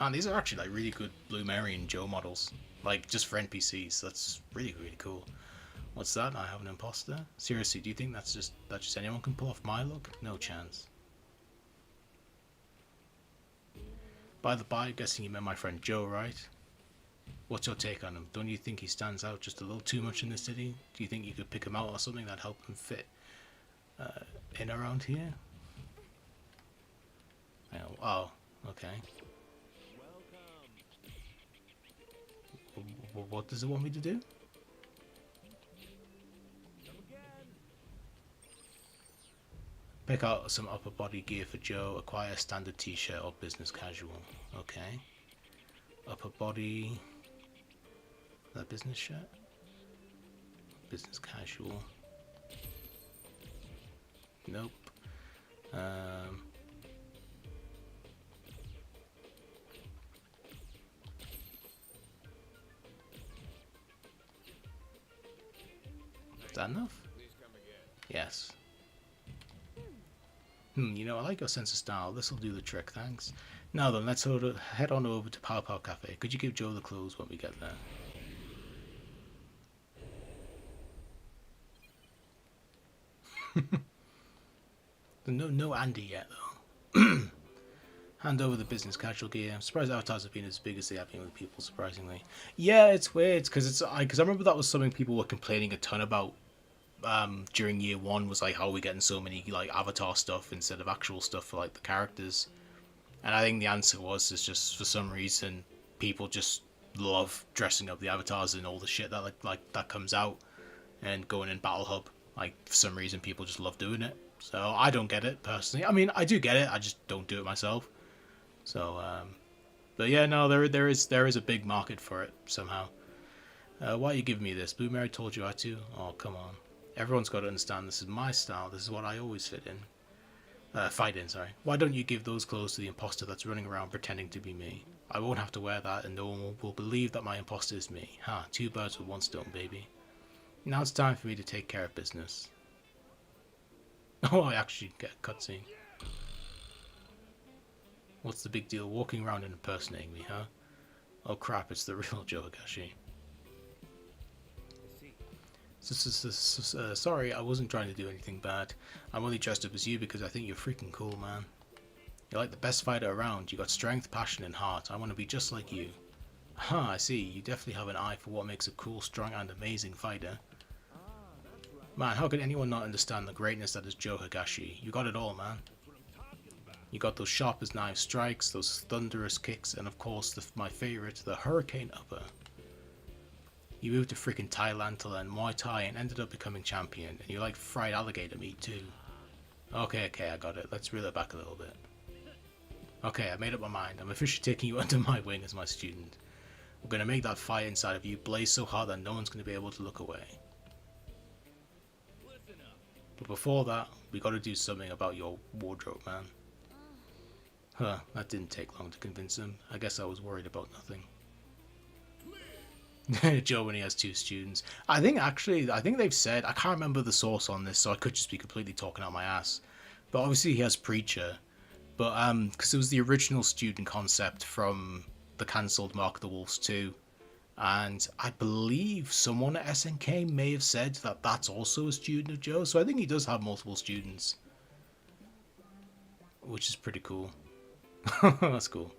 Speaker 1: And these are actually like really good Blue Mary and Joe models. Like just for NPCs. That's really, really cool. What's that? I have an imposter? Seriously, do you think that just anyone can pull off my look? No chance. By the by, guessing you met my friend Joe, right? What's your take on him? Don't you think he stands out just a little too much in the city? Do you think you could pick him out or something that'd help him fit in around here? Oh, okay. What does it want me to do? Pick out some upper body gear for Joe. Acquire a standard t-shirt or business casual. Okay. Upper body. Is that business shirt? Business casual. Nope. Is that enough? Yes. You know, I like your sense of style. This'll do the trick, thanks. Now then, let's head on over to Pow Pow Cafe. Could you give Joe the clothes when we get there? No Andy yet, though. Hand over the business casual gear. I'm surprised avatars have been as big as they have been with people, surprisingly. Yeah, it's weird, because I remember that was something people were complaining a ton about during year one, was like, how are we getting so many like avatar stuff instead of actual stuff for like the characters? And I think the answer was is just for some reason people just love dressing up the avatars and all the shit that like that comes out and going in Battle Hub. Like for some reason people just love doing it. So I don't get it personally. I mean, I do get it, I just don't do it myself. So but yeah, no, there is a big market for it somehow. Why are you giving me this? Blue Mary told you I to? Oh, come on. Everyone's got to understand this is my style. This is what I always fight in, sorry. Why don't you give those clothes to the imposter that's running around pretending to be me? I won't have to wear that and no one will believe that my imposter is me. Ha, two birds with one stone, baby. Now it's time for me to take care of business. Oh, I actually get a cutscene. What's the big deal walking around and impersonating me, huh? Oh crap, it's the real Joe Higashi. Sorry, I wasn't trying to do anything bad. I'm only dressed up as you because I think you're freaking cool, man. You're like the best fighter around. You got strength, passion, and heart. I want to be just like you. Huh, I see. You definitely have an eye for what makes a cool, strong, and amazing fighter. Man, how could anyone not understand the greatness that is Joe Higashi? You got it all, man. You got those sharp as knife strikes, those thunderous kicks, and of course, my favorite, the hurricane upper. You moved to freaking Thailand to learn Muay Thai and ended up becoming champion, and you like fried alligator meat too. Okay, I got it. Let's reel it back a little bit. Okay, I made up my mind. I'm officially taking you under my wing as my student. We're going to make that fire inside of you blaze so hard that no one's going to be able to look away. But before that, we got to do something about your wardrobe, man. Huh, that didn't take long to convince him. I guess I was worried about nothing. Joe when he has two students. I think they've said, I can't remember the source on this, so I could just be completely talking out my ass. But obviously he has Preacher. But because it was the original student concept from the cancelled Mark of the Wolves 2. And I believe someone at SNK may have said that that's also a student of Joe. So I think he does have multiple students, which is pretty cool. That's cool.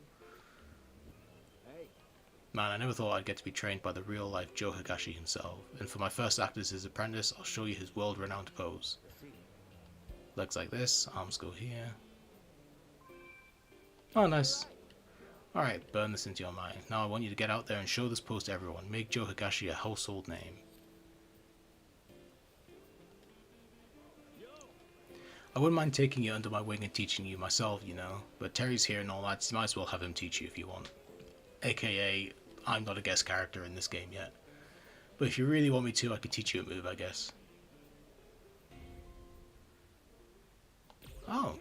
Speaker 1: Man, I never thought I'd get to be trained by the real-life Joe Higashi himself, and for my first act as his apprentice, I'll show you his world-renowned pose. Legs like this, arms go here. Oh, nice. Alright, burn this into your mind. Now I want you to get out there and show this pose to everyone. Make Joe Higashi a household name. I wouldn't mind taking you under my wing and teaching you myself, you know, but Terry's here and all that, so you might as well have him teach you if you want. AKA, I'm not a guest character in this game yet. But if you really want me to, I could teach you a move, I guess. Oh.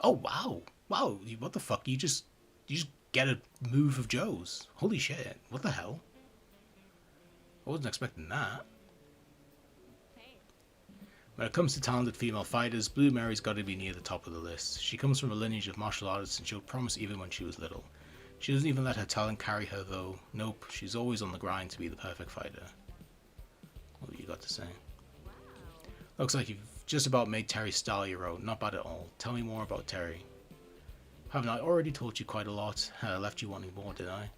Speaker 1: Oh, wow. Wow, what the fuck? You just get a move of Joe's. Holy shit. What the hell? I wasn't expecting that. When it comes to talented female fighters, Blue Mary's got to be near the top of the list. She comes from a lineage of martial artists and showed promise even when she was little. She doesn't even let her talent carry her though. Nope, she's always on the grind to be the perfect fighter. What have you got to say? Looks like you've just about made Terry's style your own. Not bad at all. Tell me more about Terry. Haven't I already told you quite a lot? Left you wanting more, did I?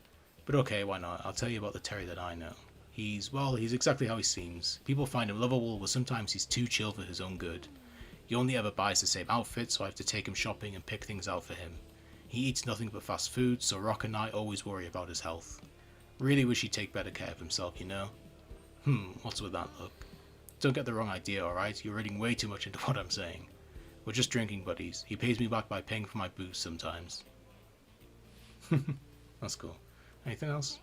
Speaker 1: But okay, why not? I'll tell you about the Terry that I know. He's exactly how he seems. People find him lovable, but sometimes he's too chill for his own good. He only ever buys the same outfit, so I have to take him shopping and pick things out for him. He eats nothing but fast food, so Rock and I always worry about his health. Really wish he'd take better care of himself, you know? What's with that look? Don't get the wrong idea, alright? You're reading way too much into what I'm saying. We're just drinking buddies. He pays me back by paying for my booze sometimes. That's cool. Anything else?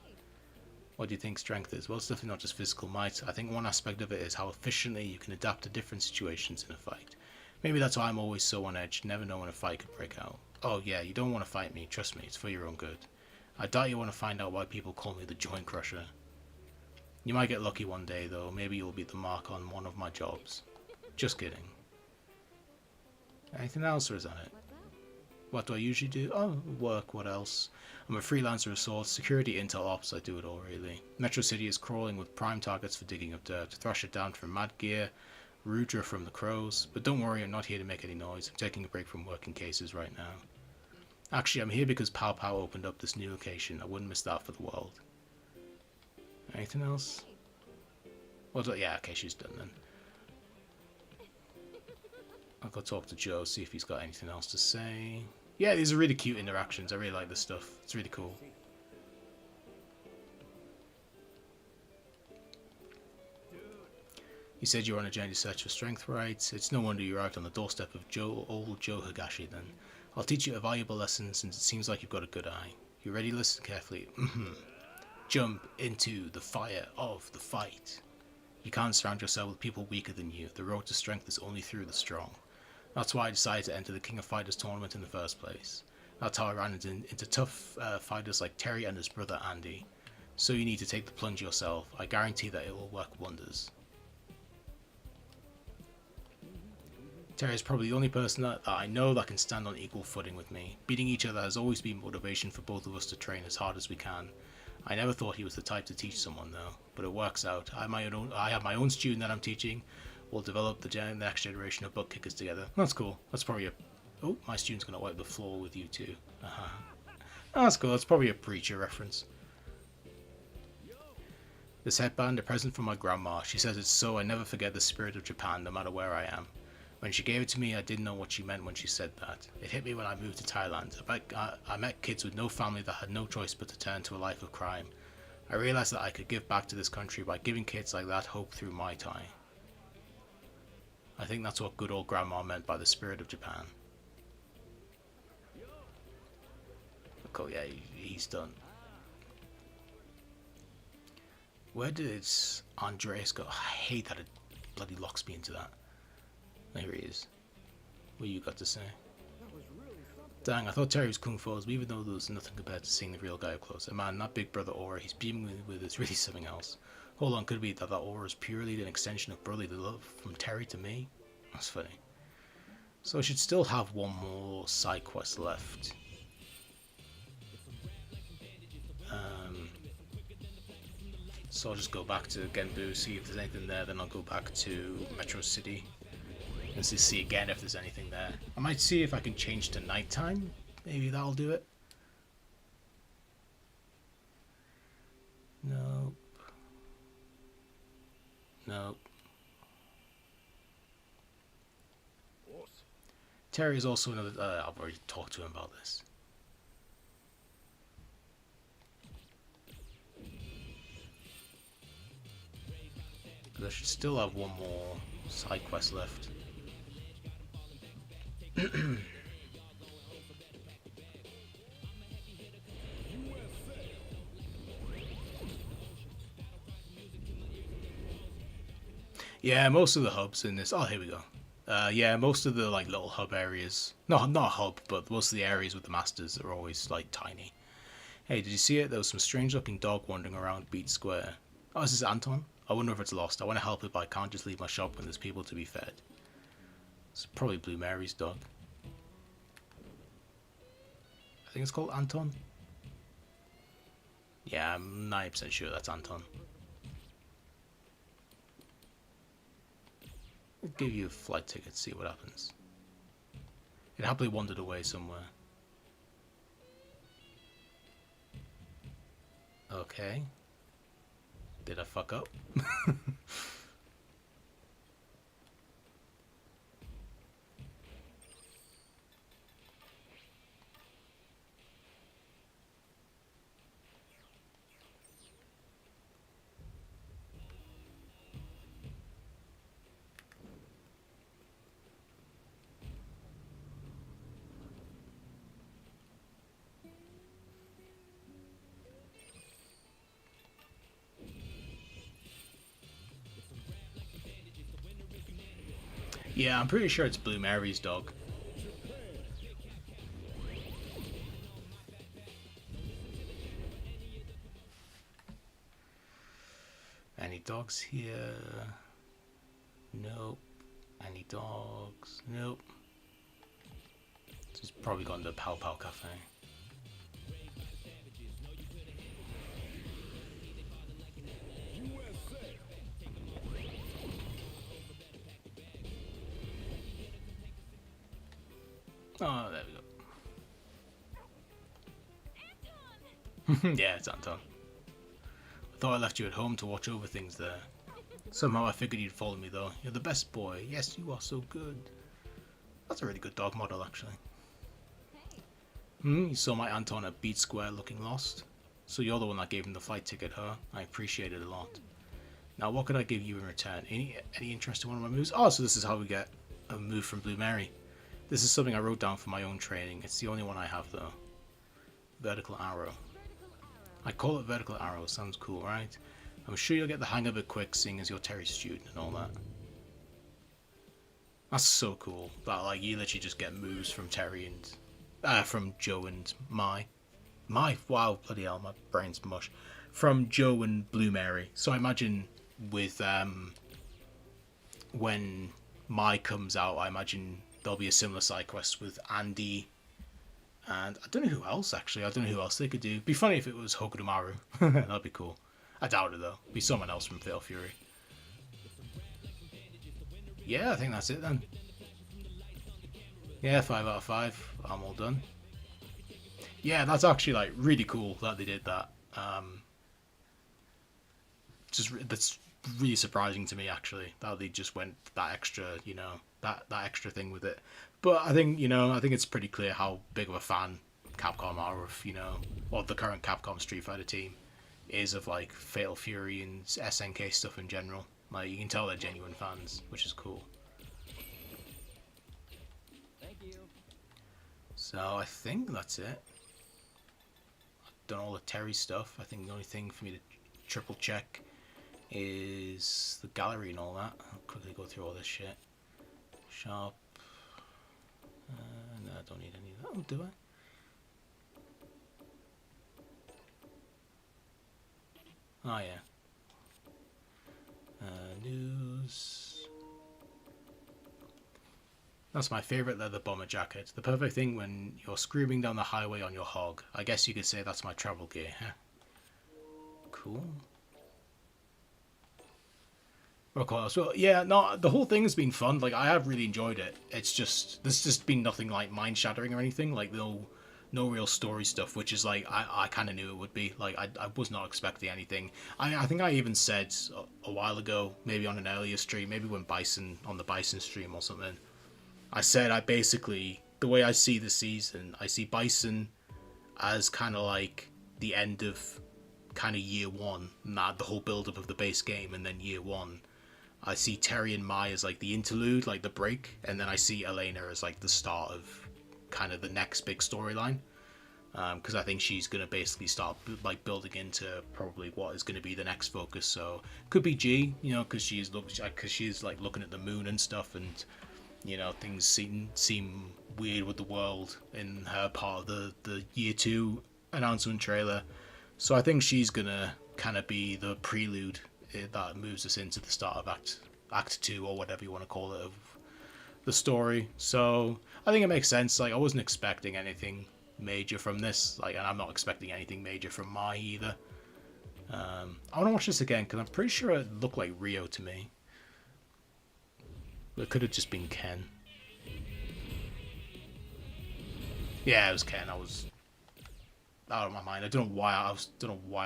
Speaker 1: What do you think strength is? Well, it's definitely not just physical might. I think one aspect of it is how efficiently you can adapt to different situations in a fight. Maybe that's why I'm always so on edge, never know when a fight could break out. Oh yeah, you don't want to fight me, trust me, it's for your own good. I doubt you want to find out why people call me the Joint Crusher. You might get lucky one day though, maybe you'll beat the mark on one of my jobs. Just kidding. Anything else or is that it? What do I usually do? Oh, work, what else? I'm a freelancer of sorts, security, intel, ops, I do it all really. Metro City is crawling with prime targets for digging up dirt. Thrasher down from Mad Gear, Rudra from the Crows. But don't worry, I'm not here to make any noise. I'm taking a break from working cases right now. Actually, I'm here because Pow Pow opened up this new location. I wouldn't miss that for the world. Anything else? Well, yeah, okay, she's done then. I'll go talk to Joe, see if he's got anything else to say. Yeah, these are really cute interactions. I really like this stuff. It's really cool. You said you're on a journey to search for strength, right? It's no wonder you arrived on the doorstep of old Joe Higashi then. I'll teach you a valuable lesson since it seems like you've got a good eye. You ready? Listen carefully. Jump into the fire of the fight. You can't surround yourself with people weaker than you. The road to strength is only through the strong. That's why I decided to enter the King of Fighters tournament in the first place. That's how I ran into tough fighters like Terry and his brother Andy. So you need to take the plunge yourself. I guarantee that it will work wonders. Terry is probably the only person that I know that can stand on equal footing with me. Beating each other has always been motivation for both of us to train as hard as we can. I never thought he was the type to teach someone though, but it works out. I have my own student that I'm teaching. We'll develop the next generation of butt kickers together. That's cool. That's probably a... Oh, my student's going to wipe the floor with you too. That's cool. That's probably a preacher reference. This headband, a present from my grandma. She says it's so I never forget the spirit of Japan no matter where I am. When she gave it to me, I didn't know what she meant when she said that. It hit me when I moved to Thailand. I met kids with no family that had no choice but to turn to a life of crime. I realized that I could give back to this country by giving kids like that hope through my time. I think that's what good old grandma meant by the spirit of Japan. Cool, yeah, he's done. Where did Andreas go? I hate that it bloody locks me into that. There he is. What you got to say? Dang, I thought Terry was kung fu, but even though there was nothing compared to seeing the real guy up close. And man, that big brother aura he's beaming with is really something else. Hold on, could it be that aura is purely an extension of brotherly love from Terry to me? That's funny. So I should still have one more side quest left. So I'll just go back to Genbu, see if there's anything there, then I'll go back to Metro City and see again if there's anything there. I might see if I can change to nighttime. Maybe that'll do it. Nope. Nope.
Speaker 2: Awesome.
Speaker 1: Terry is also another... I've already talked to him about this. I should still have one more side quest left. Yeah, most of the hubs in this... Oh, here we go. Yeah, most of the like little hub areas... No, not a hub, but most of the areas with the masters are always like tiny. Hey, did you see it? There was some strange looking dog wandering around Beat Square. Oh, is this Anton? I wonder if it's lost. I want to help it, but I can't just leave my shop when there's people to be fed. It's probably Blue Mary's dog. I think it's called Anton. Yeah, I'm 90% sure that's Anton. I'll give you a flight ticket, see what happens. It happily wandered away somewhere. Okay. Did I fuck up? Yeah, I'm pretty sure it's Blue Mary's dog. Any dogs here? Nope. Any dogs? Nope. It's probably gone to the Pow Pow Cafe. Oh, there we go. Yeah, it's Anton. I thought I left you at home to watch over things there. Somehow I figured you'd follow me though. You're the best boy. Yes, you are so good. That's a really good dog model, actually. You saw my Anton at Beat Square looking lost? So you're the one that gave him the flight ticket, huh? I appreciate it a lot. Now, what could I give you in return? Any interest in one of my moves? Oh, so this is how we get a move from Blue Mary. This is something I wrote down for my own training. It's the only one I have, though. Vertical arrow. I call it vertical arrow. Sounds cool, right? I'm sure you'll get the hang of it quick, seeing as you're Terry's student and all that. That's so cool. That, like, you literally just get moves from Terry and... from Joe and Mai. Wow, bloody hell, my brain's mush. From Joe and Blue Mary. So I imagine with, when Mai comes out, I imagine there'll be a similar side quest with Andy. And I don't know who else, actually. I don't know who else they could do. It'd be funny if it was Hokudomaru. That'd be cool. I doubt it, though. It'd be someone else from Fatal Fury. Yeah, I think that's it, then. Yeah, 5 out of 5. I'm all done. Yeah, that's actually, like, really cool that they did that. That's really surprising to me, actually, that they just went that extra, you know, that extra thing with it. But I think, you know, I think it's pretty clear how big of a fan Capcom are of, you know, or the current Capcom Street Fighter team is of, like, Fatal Fury and SNK stuff in general. Like, you can tell they're genuine fans, which is cool.
Speaker 5: Thank you.
Speaker 1: So I think that's it. I've done all the Terry stuff. I think the only thing for me to triple check is the gallery and all that. I'll quickly go through all this shit. Shop. No, I don't need any of that. Oh, do I? Oh, yeah. News. That's my favourite leather bomber jacket. The perfect thing when you're screaming down the highway on your hog. I guess you could say that's my travel gear, huh? Cool. Of course. Well, yeah, no, the whole thing has been fun. Like, I have really enjoyed it. It's just there's just been nothing like mind shattering or anything. Like, no real story stuff, which is like I kind of knew it would be. Like, I was not expecting anything. I think I even said a while ago, maybe on an earlier stream, maybe when Bison on the Bison stream or something. I said I basically the way I see the season, I see Bison as kind of like the end of kind of year one, not the whole build up of the base game, and then year one. I see Terry and Mai as like the interlude, like the break, and then I see Elena as like the start of kind of the next big storyline. Because I think she's gonna basically start like building into probably what is gonna be the next focus. So could be G, you know, because she's like looking at the moon and stuff, and you know things seem weird with the world in her part of the year two announcement trailer. So I think she's gonna kind of be the prelude that moves us into the start of Act 2 or whatever you want to call it of the story. So I think it makes sense. Like I wasn't expecting anything major from this, like, and I'm not expecting anything major from Mai either. I want to watch this again because I'm pretty sure it looked like Rio to me. But it could have just been Ken. Yeah, it was Ken. I was out of my mind. I don't know why I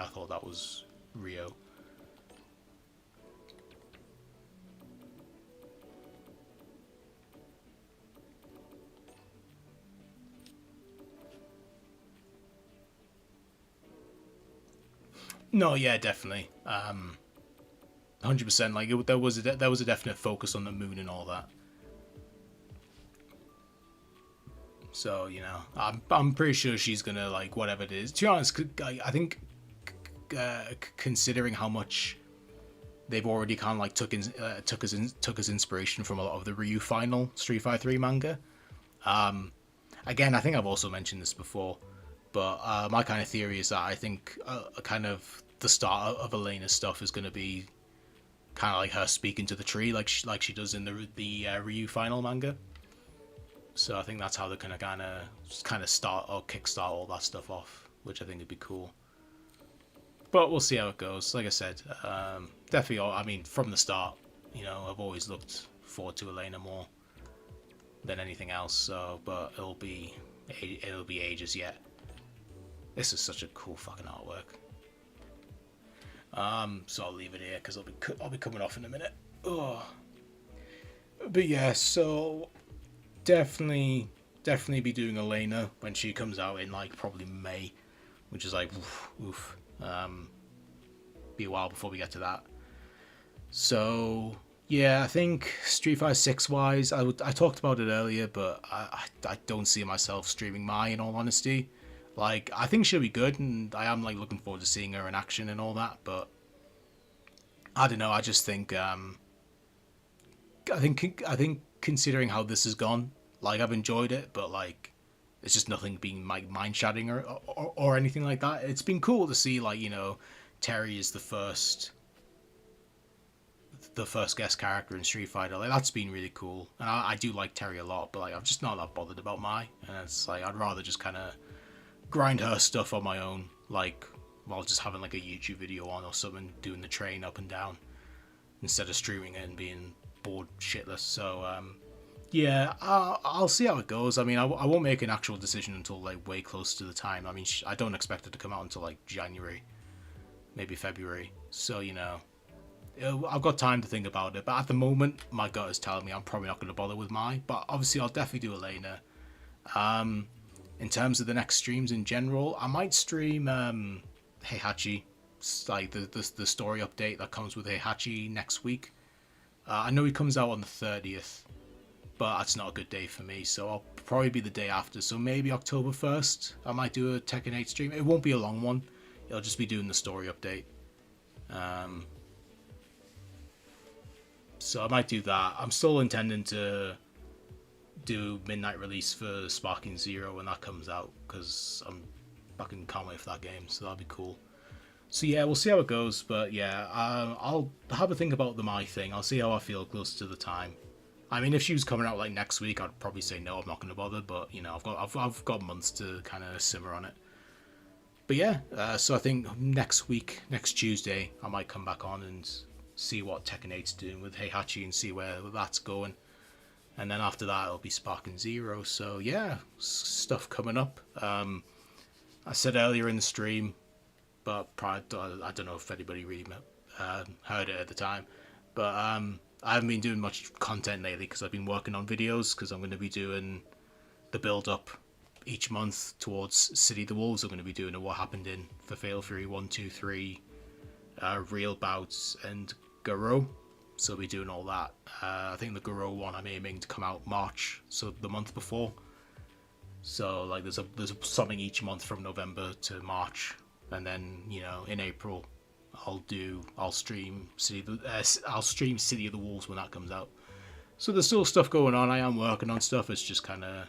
Speaker 1: thought that was Rio. No, yeah, definitely. 100%. Like there was a definite focus on the moon and all that. So you know, I'm pretty sure she's gonna like whatever it is. To be honest, I think considering how much they've already kind of like took as inspiration from a lot of the Ryu Final Street Fighter 3 manga. Again, I think I've also mentioned this before, but my kind of theory is that I think kind of the start of Elena's stuff is going to be kind of like her speaking to the tree, like she does in the Ryu Final manga. So I think that's how they're gonna kind of start or kickstart all that stuff off, which I think would be cool. But we'll see how it goes. Like I said, definitely. I mean, from the start, you know, I've always looked forward to Elena more than anything else. So, but it'll be ages yet. This is such a cool fucking artwork. So I'll leave it here because I'll be coming off in a minute. Oh. But yeah, so definitely be doing Elena when she comes out in like probably May, which is like oof. Be a while before we get to that. So yeah, I think Street Fighter 6 wise, I talked about it earlier, but I don't see myself streaming Mai in all honesty. Like, I think she'll be good, and I am like looking forward to seeing her in action and all that. But I don't know. I just think I think considering how this has gone, like I've enjoyed it, but like it's just nothing being like mind shattering or anything like that. It's been cool to see, like, you know, Terry is the first guest character in Street Fighter. Like that's been really cool, and I do like Terry a lot, but like I'm just not that bothered about Mai, and it's like I'd rather just kind of grind her stuff on my own, like while just having like a YouTube video on or something, doing the train up and down instead of streaming it and being bored shitless. So yeah, I'll see how it goes. I mean, I won't make an actual decision until like way close to the time. I mean, I don't expect it to come out until like January, maybe February. So you know, I've got time to think about it. But at the moment, my gut is telling me I'm probably not going to bother with Mai. But obviously, I'll definitely do Elena. In terms of the next streams in general, I might stream Heihachi, like the story update that comes with Heihachi next week. I know he comes out on the 30th, but that's not a good day for me, so I'll probably be the day after. So maybe October 1st, I might do a Tekken 8 stream. It won't be a long one. It'll just be doing the story update. So I might do that. I'm still intending to do midnight release for Sparking Zero when that comes out, because I'm fucking can't wait for that game, so that'll be cool. So yeah, we'll see how it goes, but yeah, I'll have a think about the Mai thing. I'll see how I feel close to the time. I mean, if she was coming out like next week, I'd probably say no, I'm not going to bother, but you know, I've got months to kind of simmer on it. But yeah, so I think next week, next Tuesday, I might come back on and see what Tekken 8's doing with Heihachi and see where that's going. And then after that, it'll be Sparking Zero. So yeah, stuff coming up. I said earlier in the stream, but I don't know if anybody really heard it at the time. But I haven't been doing much content lately because I've been working on videos, because I'm going to be doing the build-up each month towards City of the Wolves. I'm going to be doing a what happened in for Fail Fury 1, 2, 3, real bouts, and Garo. So I'll be doing all that. I think the Garo one I'm aiming to come out March, so the month before. So like there's something each month from November to March, and then in April I'll stream City of the Wolves when that comes out. So there's still stuff going on. I am working on stuff. It's just kind of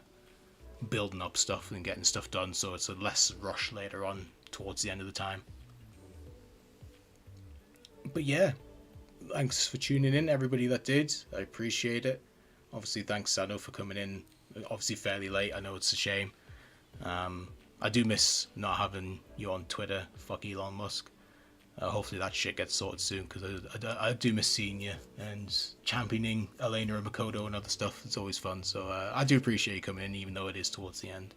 Speaker 1: building up stuff and getting stuff done, so it's a less rush later on towards the end of the time. But yeah, thanks for tuning in, everybody that did. I appreciate it. Obviously, thanks Sano for coming in. Obviously fairly late. I know it's a shame. I do miss not having you on Twitter. Fuck Elon Musk. Hopefully that shit gets sorted soon, because I do miss seeing you and championing Elena and Makoto and other stuff. It's always fun. So I do appreciate you coming in, even though it is towards the end.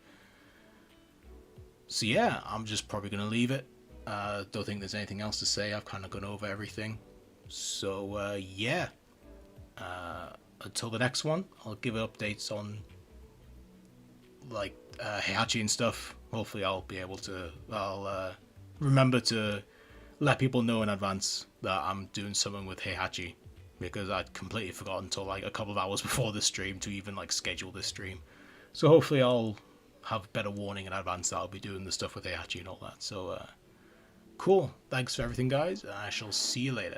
Speaker 1: So yeah, I'm just probably going to leave it. Don't think there's anything else to say. I've kind of gone over everything. So yeah, until the next one, I'll give updates on like Heihachi and stuff. Hopefully I'll be able to, I'll remember to let people know in advance that I'm doing something with Heihachi, because I'd completely forgotten until like a couple of hours before the stream to even like schedule this stream. So hopefully I'll have better warning in advance that I'll be doing the stuff with Heihachi and all that. So cool, thanks for everything guys, I shall see you later.